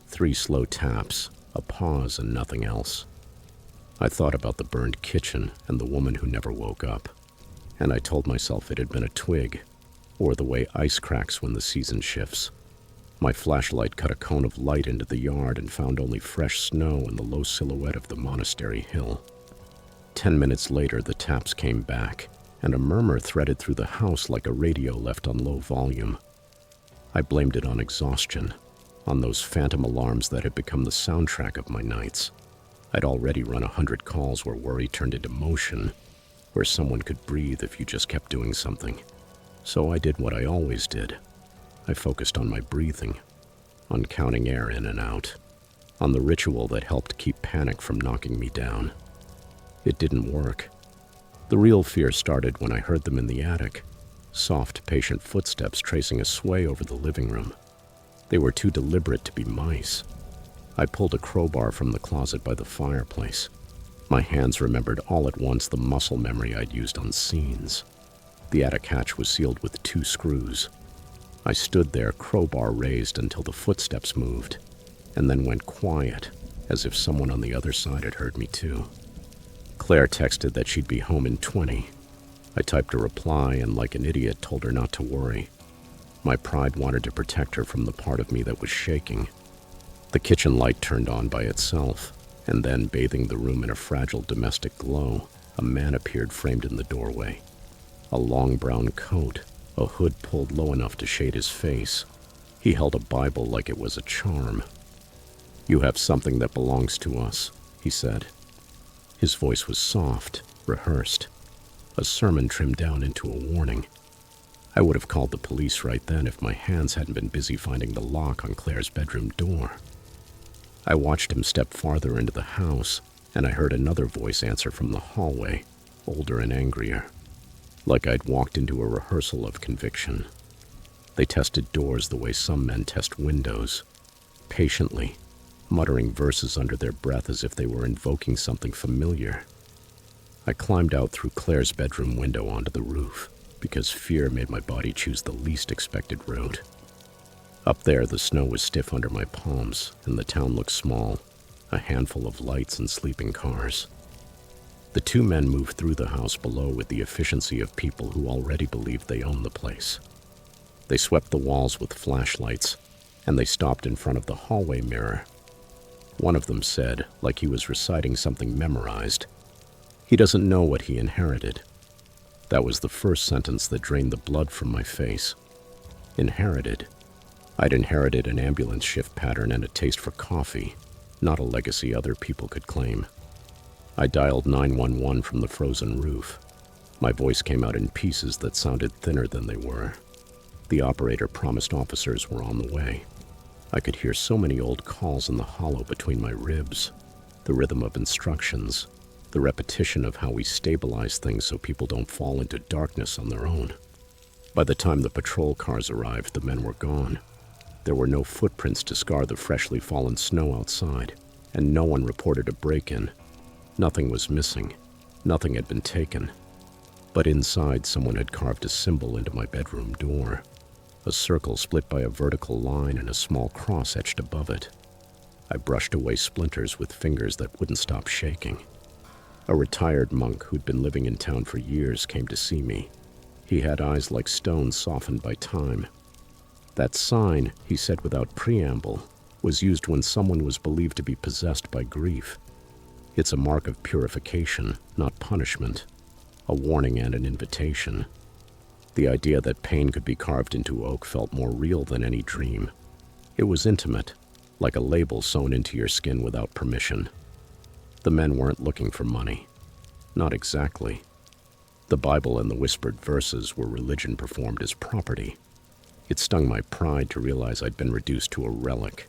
3 slow taps, a pause, and nothing else. I thought about the burned kitchen and the woman who never woke up, and I told myself it had been a twig, or the way ice cracks when the season shifts. My flashlight cut a cone of light into the yard and found only fresh snow and the low silhouette of the monastery hill. 10 minutes later, the taps came back, and a murmur threaded through the house like a radio left on low volume. I blamed it on exhaustion, on those phantom alarms that had become the soundtrack of my nights. I'd already run 100 calls where worry turned into motion, where someone could breathe if you just kept doing something. So I did what I always did. I focused on my breathing, on counting air in and out, on the ritual that helped keep panic from knocking me down. It didn't work. The real fear started when I heard them in the attic, soft, patient footsteps tracing a sway over the living room. They were too deliberate to be mice. I pulled a crowbar from the closet by the fireplace. My hands remembered all at once the muscle memory I'd used on scenes. The attic hatch was sealed with 2 screws. I stood there, crowbar raised, until the footsteps moved, and then went quiet, as if someone on the other side had heard me too. Claire texted that she'd be home in 20. I typed a reply and, like an idiot, told her not to worry. My pride wanted to protect her from the part of me that was shaking. The kitchen light turned on by itself, and then, bathing the room in a fragile domestic glow, a man appeared framed in the doorway. A long brown coat, a hood pulled low enough to shade his face. He held a Bible like it was a charm. "You have something that belongs to us," he said. His voice was soft, rehearsed, a sermon trimmed down into a warning. I would have called the police right then if my hands hadn't been busy finding the lock on Claire's bedroom door. I watched him step farther into the house, and I heard another voice answer from the hallway, older and angrier, like I'd walked into a rehearsal of conviction. They tested doors the way some men test windows, patiently, muttering verses under their breath as if they were invoking something familiar. I climbed out through Claire's bedroom window onto the roof, because fear made my body choose the least expected route. Up there, the snow was stiff under my palms, and the town looked small, a handful of lights and sleeping cars. The 2 men moved through the house below with the efficiency of people who already believed they owned the place. They swept the walls with flashlights, and they stopped in front of the hallway mirror. One of them said, like he was reciting something memorized, "He doesn't know what he inherited." That was the first sentence that drained the blood from my face. Inherited. I'd inherited an ambulance shift pattern and a taste for coffee, not a legacy other people could claim. I dialed 911 from the frozen roof. My voice came out in pieces that sounded thinner than they were. The operator promised officers were on the way. I could hear so many old calls in the hollow between my ribs, the rhythm of instructions, the repetition of how we stabilize things so people don't fall into darkness on their own. By the time the patrol cars arrived, the men were gone. There were no footprints to scar the freshly fallen snow outside, and no one reported a break-in. Nothing was missing. Nothing had been taken. But inside, someone had carved a symbol into my bedroom door, a circle split by a vertical line and a small cross etched above it. I brushed away splinters with fingers that wouldn't stop shaking. A retired monk who'd been living in town for years came to see me. He had eyes like stone softened by time. That sign, he said without preamble, was used when someone was believed to be possessed by grief. It's a mark of purification, not punishment, a warning and an invitation. The idea that pain could be carved into oak felt more real than any dream. It was intimate, like a label sewn into your skin without permission. The men weren't looking for money. Not exactly. The Bible and the whispered verses were religion performed as property. It stung my pride to realize I'd been reduced to a relic.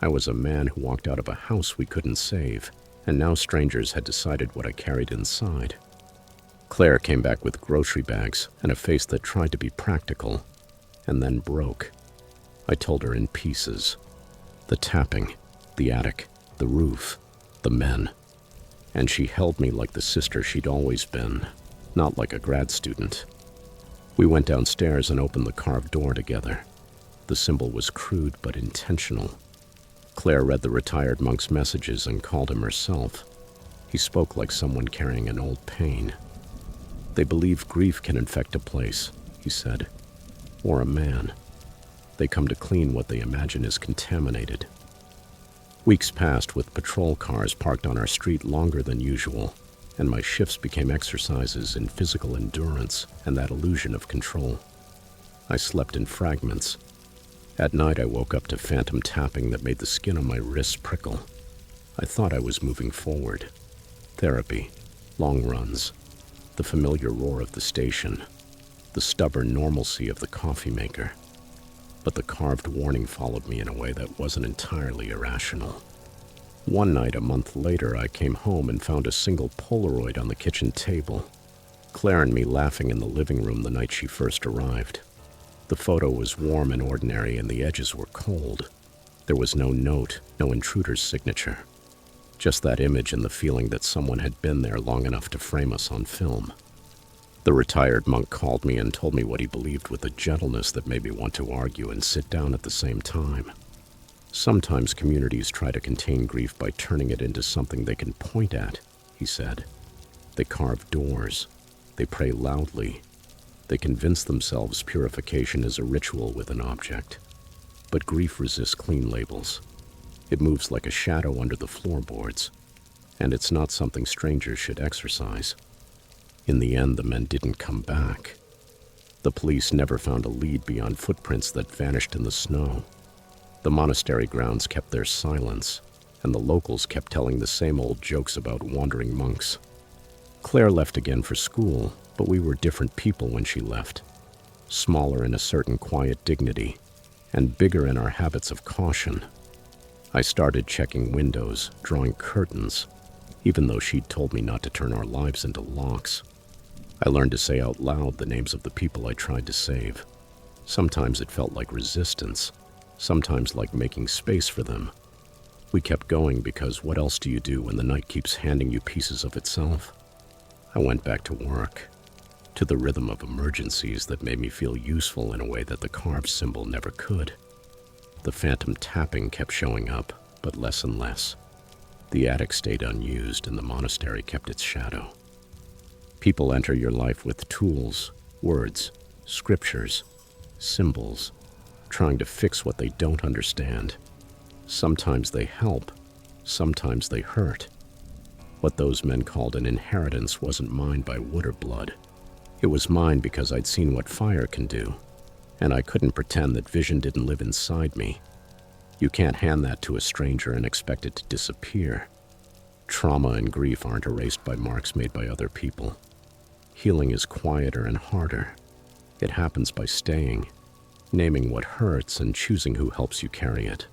I was a man who walked out of a house we couldn't save, and now strangers had decided what I carried inside. Claire came back with grocery bags and a face that tried to be practical, and then broke. I told her in pieces. The tapping, the attic, the roof, the men. And she held me like the sister she'd always been, not like a grad student. We went downstairs and opened the carved door together. The symbol was crude but intentional. Claire read the retired monk's messages and called him herself. He spoke like someone carrying an old pain. They believe grief can infect a place, he said, or a man. They come to clean what they imagine is contaminated. Weeks passed with patrol cars parked on our street longer than usual, and my shifts became exercises in physical endurance and that illusion of control. I slept in fragments. At night, I woke up to phantom tapping that made the skin on my wrists prickle. I thought I was moving forward. Therapy, long runs, the familiar roar of the station, the stubborn normalcy of the coffee maker. But the carved warning followed me in a way that wasn't entirely irrational. One night, a month later, I came home and found a single Polaroid on the kitchen table. Claire and me laughing in the living room the night she first arrived. The photo was warm and ordinary, and the edges were cold. There was no note, no intruder's signature. Just that image and the feeling that someone had been there long enough to frame us on film. The retired monk called me and told me what he believed with a gentleness that made me want to argue and sit down at the same time. Sometimes communities try to contain grief by turning it into something they can point at, he said. They carve doors. They pray loudly. They convince themselves purification is a ritual with an object. But grief resists clean labels. It moves like a shadow under the floorboards, and it's not something strangers should exercise. In the end, the men didn't come back. The police never found a lead beyond footprints that vanished in the snow. The monastery grounds kept their silence, and the locals kept telling the same old jokes about wandering monks. Claire left again for school, but we were different people when she left. Smaller in a certain quiet dignity, and bigger in our habits of caution. I started checking windows, drawing curtains, even though she'd told me not to turn our lives into locks. I learned to say out loud the names of the people I tried to save. Sometimes it felt like resistance, sometimes like making space for them. We kept going because what else do you do when the night keeps handing you pieces of itself? I went back to work, to the rhythm of emergencies that made me feel useful in a way that the carved symbol never could. The phantom tapping kept showing up, but less and less. The attic stayed unused and the monastery kept its shadow. People enter your life with tools, words, scriptures, symbols, trying to fix what they don't understand. Sometimes they help, sometimes they hurt. What those men called an inheritance wasn't mine by wood or blood. It was mine because I'd seen what fire can do, and I couldn't pretend that vision didn't live inside me. You can't hand that to a stranger and expect it to disappear. Trauma and grief aren't erased by marks made by other people. Healing is quieter and harder. It happens by staying, naming what hurts, and choosing who helps you carry it.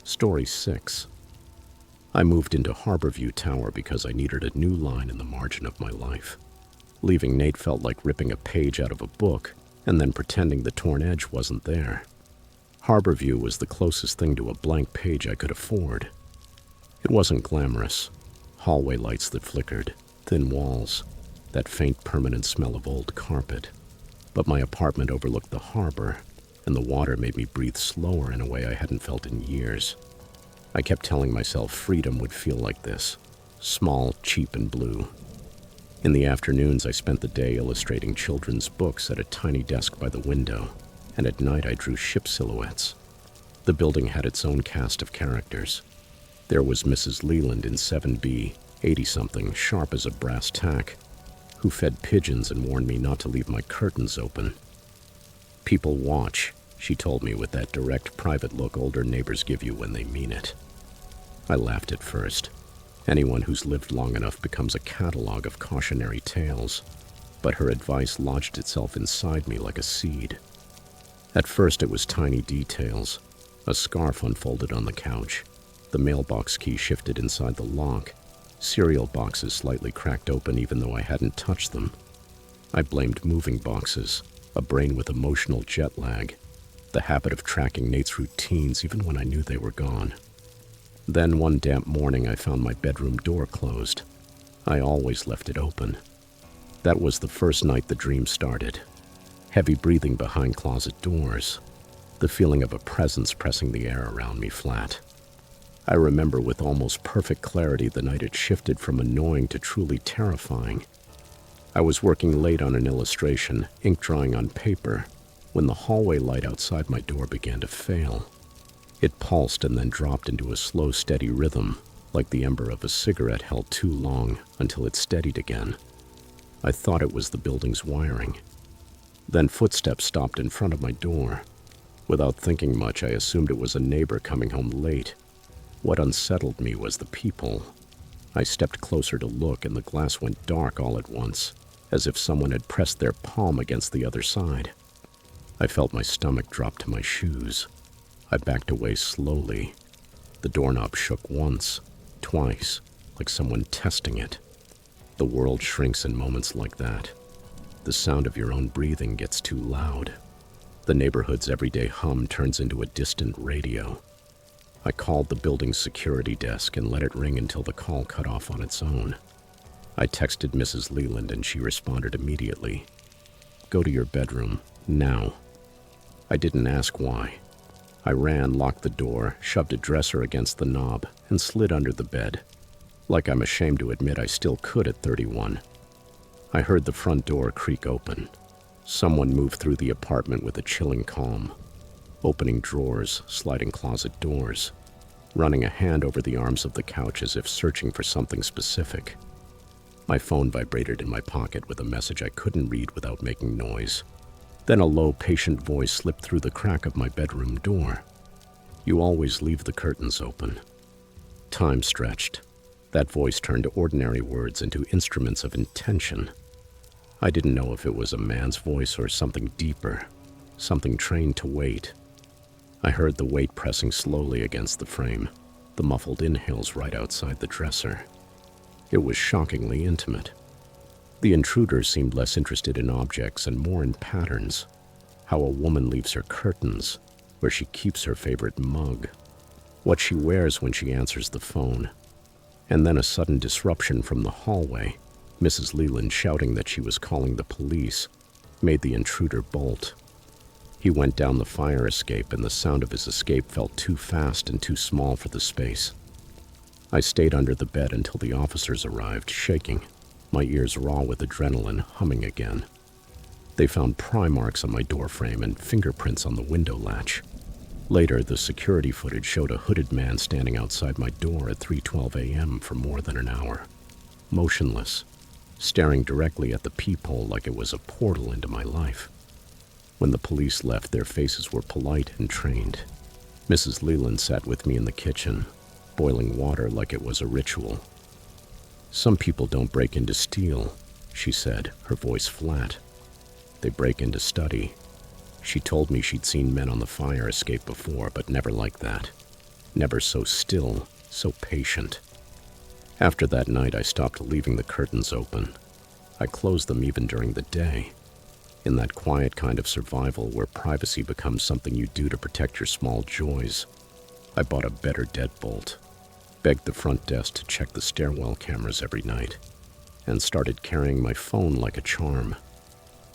Story 6. I moved into Harborview Tower because I needed a new line in the margin of my life. Leaving Nate felt like ripping a page out of a book and then pretending the torn edge wasn't there. Harborview was the closest thing to a blank page I could afford. It wasn't glamorous. Hallway lights that flickered, thin walls, that faint permanent smell of old carpet. But my apartment overlooked the harbor, and the water made me breathe slower in a way I hadn't felt in years. I kept telling myself freedom would feel like this, small, cheap, and blue. In the afternoons, I spent the day illustrating children's books at a tiny desk by the window, and at night I drew ship silhouettes. The building had its own cast of characters. There was Mrs. Leland in 7B, 80-something, sharp as a brass tack, who fed pigeons and warned me not to leave my curtains open. People watch, she told me with that direct, private look older neighbors give you when they mean it. I laughed at first. Anyone who's lived long enough becomes a catalog of cautionary tales, but her advice lodged itself inside me like a seed. At first it was tiny details. A scarf unfolded on the couch, the mailbox key shifted inside the lock, cereal boxes slightly cracked open even though I hadn't touched them. I blamed moving boxes, a brain with emotional jet lag, the habit of tracking Nate's routines even when I knew they were gone. Then one damp morning I found my bedroom door closed. I always left it open. That was the first night the dream started. Heavy breathing behind closet doors, the feeling of a presence pressing the air around me flat. I remember with almost perfect clarity the night it shifted from annoying to truly terrifying. I was working late on an illustration, ink drying on paper, when the hallway light outside my door began to fail. It pulsed and then dropped into a slow, steady rhythm, like the ember of a cigarette held too long until it steadied again. I thought it was the building's wiring. Then footsteps stopped in front of my door. Without thinking much, I assumed it was a neighbor coming home late. What unsettled me was the people. I stepped closer to look, and the glass went dark all at once, as if someone had pressed their palm against the other side. I felt my stomach drop to my shoes. I backed away slowly. The doorknob shook once, twice, like someone testing it. The world shrinks in moments like that. The sound of your own breathing gets too loud. The neighborhood's everyday hum turns into a distant radio. I called the building's security desk and let it ring until the call cut off on its own. I texted Mrs. Leland and she responded immediately. "Go to your bedroom, now." I didn't ask why. I ran, locked the door, shoved a dresser against the knob, and slid under the bed. Like I'm ashamed to admit I still could at 31. I heard the front door creak open. Someone moved through the apartment with a chilling calm, opening drawers, sliding closet doors, running a hand over the arms of the couch as if searching for something specific. My phone vibrated in my pocket with a message I couldn't read without making noise. Then a low, patient voice slipped through the crack of my bedroom door. "You always leave the curtains open." Time stretched. That voice turned ordinary words into instruments of intention. I didn't know if it was a man's voice or something deeper, something trained to wait. I heard the weight pressing slowly against the frame, the muffled inhales right outside the dresser. It was shockingly intimate. The intruder seemed less interested in objects and more in patterns, how a woman leaves her curtains, where she keeps her favorite mug, what she wears when she answers the phone. And then a sudden disruption from the hallway, Mrs. Leland shouting that she was calling the police, made the intruder bolt. He went down the fire escape, and the sound of his escape felt too fast and too small for the space. I stayed under the bed until the officers arrived, shaking, my ears raw with adrenaline, humming again. They found pry marks on my doorframe and fingerprints on the window latch. Later, the security footage showed a hooded man standing outside my door at 3:12 a.m. for more than an hour, motionless, staring directly at the peephole like it was a portal into my life. When the police left, their faces were polite and trained. Mrs. Leland sat with me in the kitchen, boiling water like it was a ritual. "Some people don't break in to steal," she said, her voice flat. "They break in to study." She told me she'd seen men on the fire escape before, but never like that. Never so still, so patient. After that night, I stopped leaving the curtains open. I closed them even during the day. In that quiet kind of survival where privacy becomes something you do to protect your small joys, I bought a better deadbolt. begged the front desk to check the stairwell cameras every night, and started carrying my phone like a charm.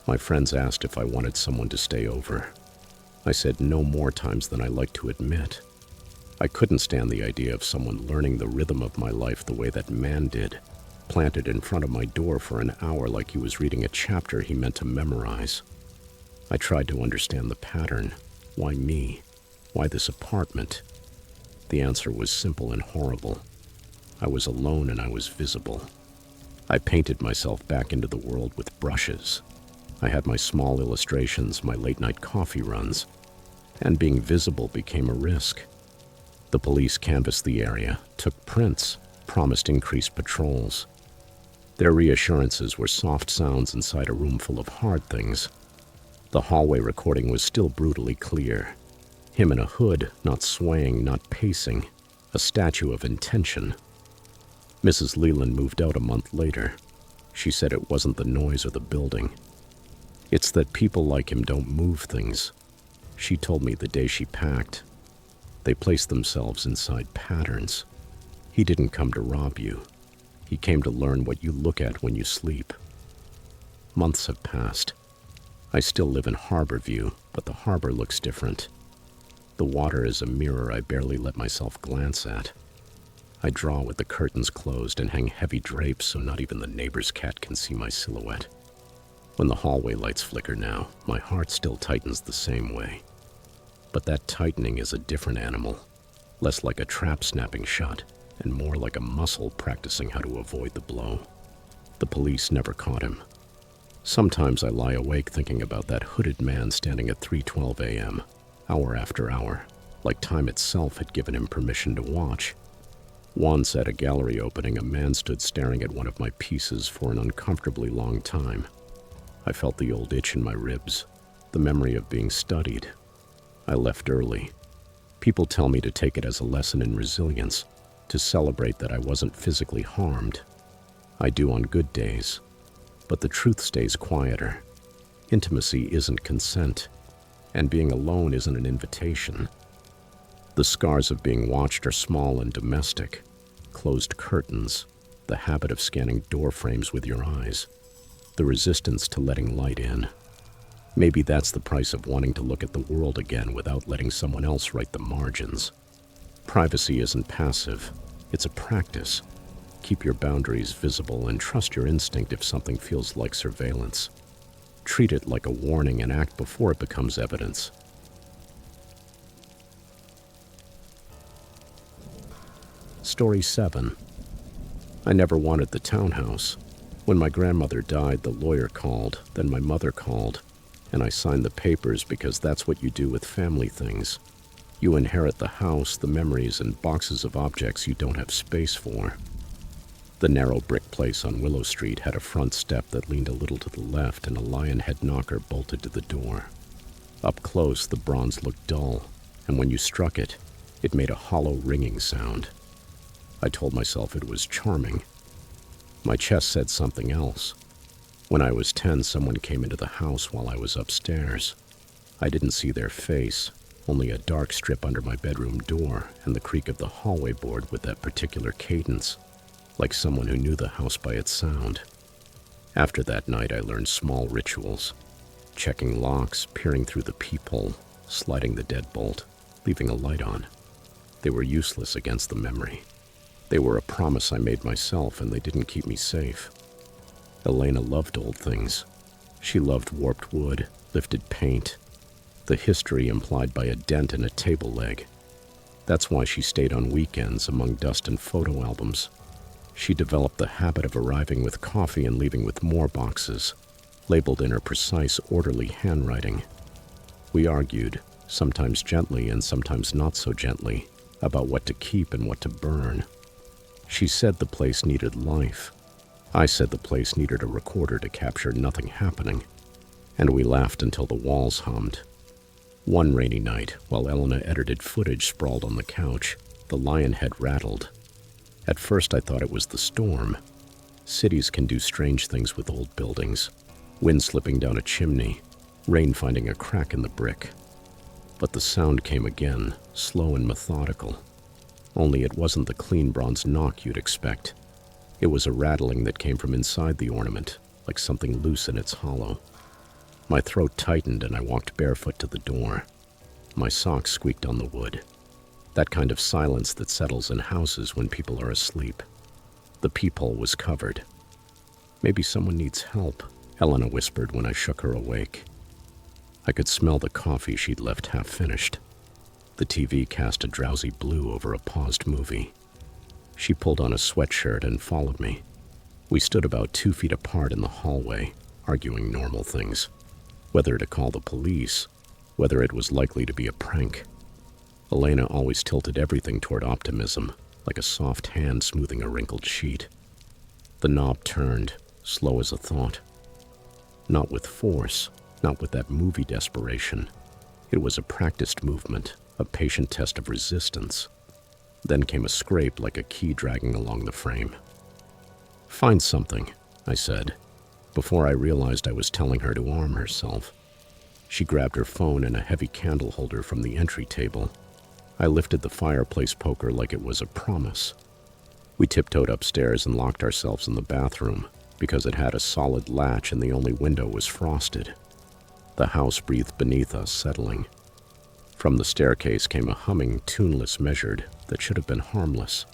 My friends asked if I wanted someone to stay over. I said no more times than I like to admit. I couldn't stand the idea of someone learning the rhythm of my life the way that man did, planted in front of my door for an hour like he was reading a chapter he meant to memorize. I tried to understand the pattern. Why me? Why this apartment? The answer was simple and horrible. I was alone and I was visible. I painted myself back into the world with brushes. I had my small illustrations, my late-night coffee runs, and being visible became a risk. The police canvassed the area, took prints, promised increased patrols. Their reassurances were soft sounds inside a room full of hard things. The hallway recording was still brutally clear. Him in a hood, not swaying, not pacing, a statue of intention. Mrs. Leland moved out a month later. She said it wasn't the noise or the building. It's that people like him don't move things. She told me the day she packed. They place themselves inside patterns. He didn't come to rob you. He came to learn what you look at when you sleep. Months have passed. I still live in Harborview, but the harbor looks different. The water is a mirror I barely let myself glance at. I draw with the curtains closed and hang heavy drapes so not even the neighbor's cat can see my silhouette. When the hallway lights flicker now, my heart still tightens the same way. But that tightening is a different animal, less like a trap snapping shut, and more like a muscle practicing how to avoid the blow. The police never caught him. Sometimes I lie awake thinking about that hooded man standing at 3:12 a.m., hour after hour, like time itself had given him permission to watch. Once at a gallery opening, a man stood staring at one of my pieces for an uncomfortably long time. I felt the old itch in my ribs, the memory of being studied. I left early. People tell me to take it as a lesson in resilience, to celebrate that I wasn't physically harmed. I do on good days. But the truth stays quieter. Intimacy isn't consent, and being alone isn't an invitation. The scars of being watched are small and domestic. Closed curtains, the habit of scanning door frames with your eyes, the resistance to letting light in. Maybe that's the price of wanting to look at the world again without letting someone else write the margins. Privacy isn't passive, it's a practice. Keep your boundaries visible and trust your instinct if something feels like surveillance. Treat it like a warning and act before it becomes evidence. Story 7. I never wanted the townhouse. When my grandmother died, the lawyer called, then my mother called, and I signed the papers because that's what you do with family things. You inherit the house, the memories, and boxes of objects you don't have space for. The narrow brick place on Willow Street had a front step that leaned a little to the left and a lion head knocker bolted to the door. Up close, the bronze looked dull, and when you struck it, it made a hollow ringing sound. I told myself it was charming. My chest said something else. When I was 10, someone came into the house while I was upstairs. I didn't see their face, only a dark strip under my bedroom door and the creak of the hallway board with that particular cadence, like someone who knew the house by its sound. After that night, I learned small rituals, checking locks, peering through the peephole, sliding the deadbolt, leaving a light on. They were useless against the memory. They were a promise I made myself, and they didn't keep me safe. Elena loved old things. She loved warped wood, lifted paint, the history implied by a dent in a table leg. That's why she stayed on weekends among dust and photo albums. She developed the habit of arriving with coffee and leaving with more boxes, labeled in her precise, orderly handwriting. We argued, sometimes gently and sometimes not so gently, about what to keep and what to burn. She said the place needed life. I said the place needed a recorder to capture nothing happening, and we laughed until the walls hummed. One rainy night, while Elena edited footage sprawled on the couch, the lion head rattled. At first I thought it was the storm. Cities can do strange things with old buildings. Wind slipping down a chimney, rain finding a crack in the brick. But the sound came again, slow and methodical. only it wasn't the clean bronze knock you'd expect. It was a rattling that came from inside the ornament, like something loose in its hollow. My throat tightened and I walked barefoot to the door. My socks squeaked on the wood. That kind of silence that settles in houses when people are asleep. The peephole was covered. "Maybe someone needs help," Elena whispered when I shook her awake. I could smell the coffee she'd left half-finished. The TV cast a drowsy blue over a paused movie. She pulled on a sweatshirt and followed me. We stood about 2 feet apart in the hallway, arguing normal things. Whether to call the police, whether it was likely to be a prank. Elena always tilted everything toward optimism, like a soft hand smoothing a wrinkled sheet. The knob turned, slow as a thought. Not with force, not with that movie desperation. It was a practiced movement, a patient test of resistance. Then came a scrape like a key dragging along the frame. "Find something," I said, before I realized I was telling her to arm herself. She grabbed her phone and a heavy candle holder from the entry table. I lifted the fireplace poker like it was a promise. We tiptoed upstairs and locked ourselves in the bathroom because it had a solid latch and the only window was frosted. The house breathed beneath us, settling. From the staircase came a humming, tuneless measured that should have been harmless,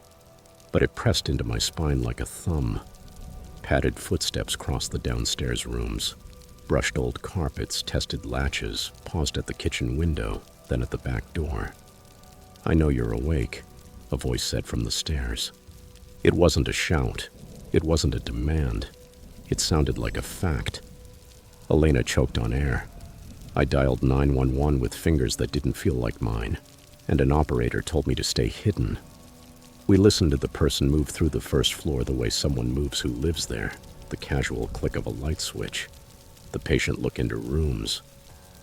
but it pressed into my spine like a thumb. Padded footsteps crossed the downstairs rooms. Brushed old carpets, tested latches, paused at the kitchen window, then at the back door. "I know you're awake," a voice said from the stairs. It wasn't a shout. It wasn't a demand. It sounded like a fact. Elena choked on air. I dialed 911 with fingers that didn't feel like mine, and an operator told me to stay hidden. We listened to the person move through the first floor the way someone moves who lives there, the casual click of a light switch, the patient look into rooms,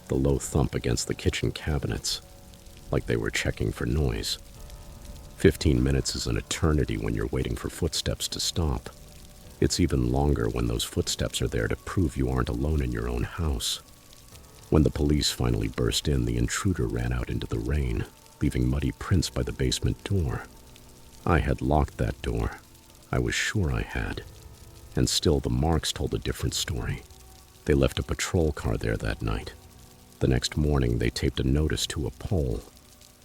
the low thump against the kitchen cabinets, like they were checking for noise. 15 minutes is an eternity when you're waiting for footsteps to stop. It's even longer when those footsteps are there to prove you aren't alone in your own house. When the police finally burst in, the intruder ran out into the rain, leaving muddy prints by the basement door. I had locked that door. I was sure I had. And still the marks told a different story. They left a patrol car there that night. The next morning, they taped a notice to a pole.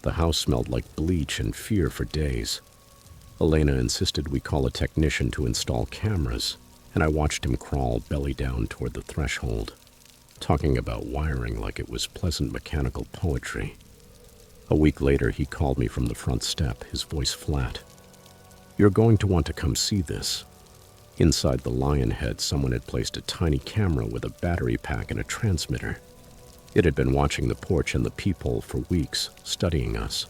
The house smelled like bleach and fear for days. Elena insisted we call a technician to install cameras, and I watched him crawl belly down toward the threshold, talking about wiring like it was pleasant mechanical poetry. A week later, he called me from the front step, his voice flat. "You're going to want to come see this." Inside the lion head, someone had placed a tiny camera with a battery pack and a transmitter. It had been watching the porch and the peephole for weeks, studying us.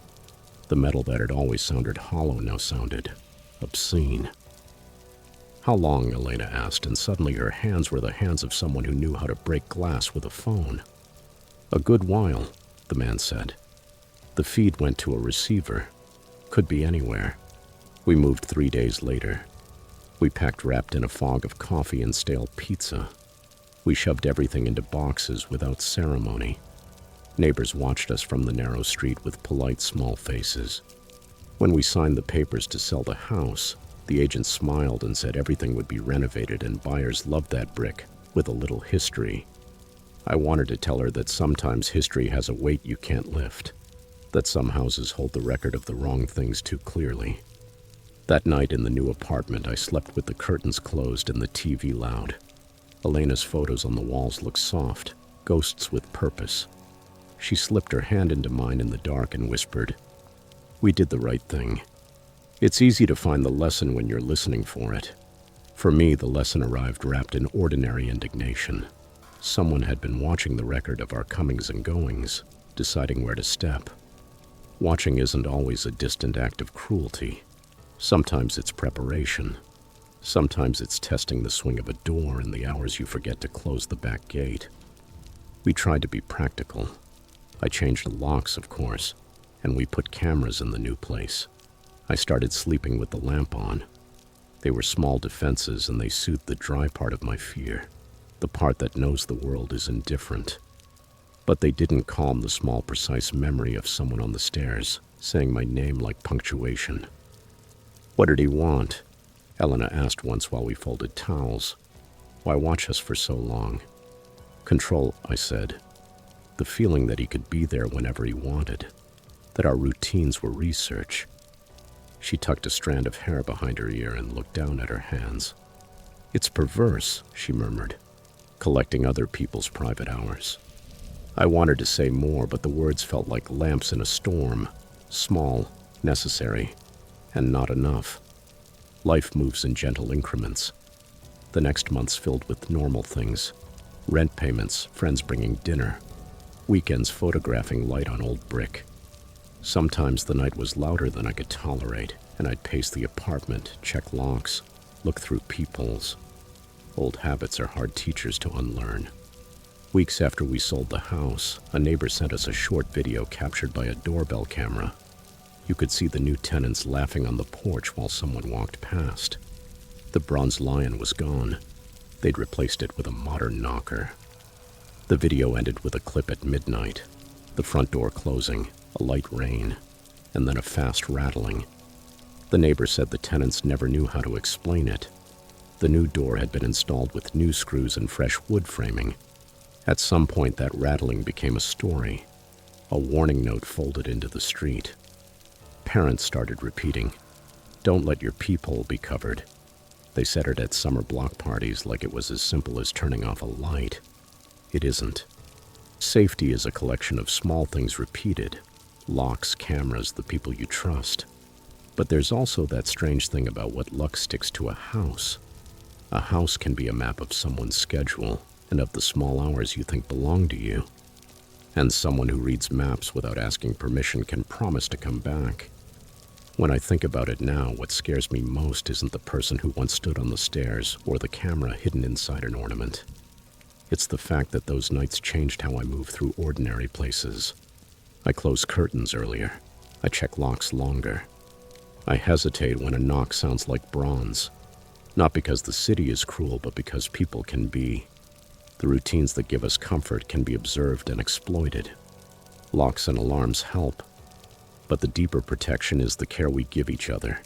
The metal that had always sounded hollow now sounded obscene. "How long?" Elena asked, and suddenly her hands were the hands of someone who knew how to break glass with a phone. "A good while," the man said. "The feed went to a receiver. Could be anywhere." We moved 3 days later. We packed wrapped in a fog of coffee and stale pizza. We shoved everything into boxes without ceremony. Neighbors watched us from the narrow street with polite, small faces. When we signed the papers to sell the house, the agent smiled and said everything would be renovated and buyers loved that brick, with a little history. I wanted to tell her that sometimes history has a weight you can't lift, that some houses hold the record of the wrong things too clearly. That night in the new apartment, I slept with the curtains closed and the TV loud. Elena's photos on the walls looked soft, ghosts with purpose. She slipped her hand into mine in the dark and whispered, "We did the right thing." It's easy to find the lesson when you're listening for it. For me, the lesson arrived wrapped in ordinary indignation. Someone had been watching the record of our comings and goings, deciding where to step. Watching isn't always a distant act of cruelty. Sometimes it's preparation. Sometimes it's testing the swing of a door in the hours you forget to close the back gate. We tried to be practical. I changed the locks, of course, and we put cameras in the new place. I started sleeping with the lamp on. They were small defenses, and they soothed the dry part of my fear, the part that knows the world is indifferent. But they didn't calm the small, precise memory of someone on the stairs, saying my name like punctuation. "What did he want?" Elena asked once while we folded towels. "Why watch us for so long?" "Control," I said. The feeling that he could be there whenever he wanted, that our routines were research. She tucked a strand of hair behind her ear and looked down at her hands. "It's perverse," she murmured, "collecting other people's private hours." I wanted to say more, but the words felt like lamps in a storm, small, necessary, and not enough. Life moves in gentle increments. The next month's filled with normal things: rent payments, friends bringing dinner, weekends photographing light on old brick. Sometimes the night was louder than I could tolerate, and I'd pace the apartment, check locks, look through peepholes. Old habits are hard teachers to unlearn. Weeks after we sold the house, a neighbor sent us a short video captured by a doorbell camera. You could see the new tenants laughing on the porch while someone walked past. The bronze lion was gone. They'd replaced it with a modern knocker. The video ended with a clip at midnight, the front door closing, a light rain, and then a fast rattling. The neighbor said the tenants never knew how to explain it. The new door had been installed with new screws and fresh wood framing. At some point, that rattling became a story, a warning note folded into the street. Parents started repeating, "Don't let your peephole be covered." They said it at summer block parties like it was as simple as turning off a light. It isn't. Safety is a collection of small things repeated: locks, cameras, the people you trust. But there's also that strange thing about what luck sticks to a house. A house can be a map of someone's schedule and of the small hours you think belong to you. And someone who reads maps without asking permission can promise to come back. When I think about it now, what scares me most isn't the person who once stood on the stairs or the camera hidden inside an ornament. It's the fact that those nights changed how I move through ordinary places. I close curtains earlier. I check locks longer. I hesitate when a knock sounds like bronze. Not because the city is cruel, but because people can be. The routines that give us comfort can be observed and exploited. Locks and alarms help, but the deeper protection is the care we give each other.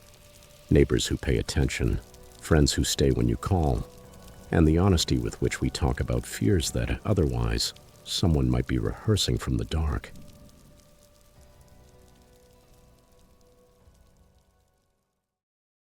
Neighbors who pay attention, friends who stay when you call, and the honesty with which we talk about fears that otherwise someone might be rehearsing from the dark.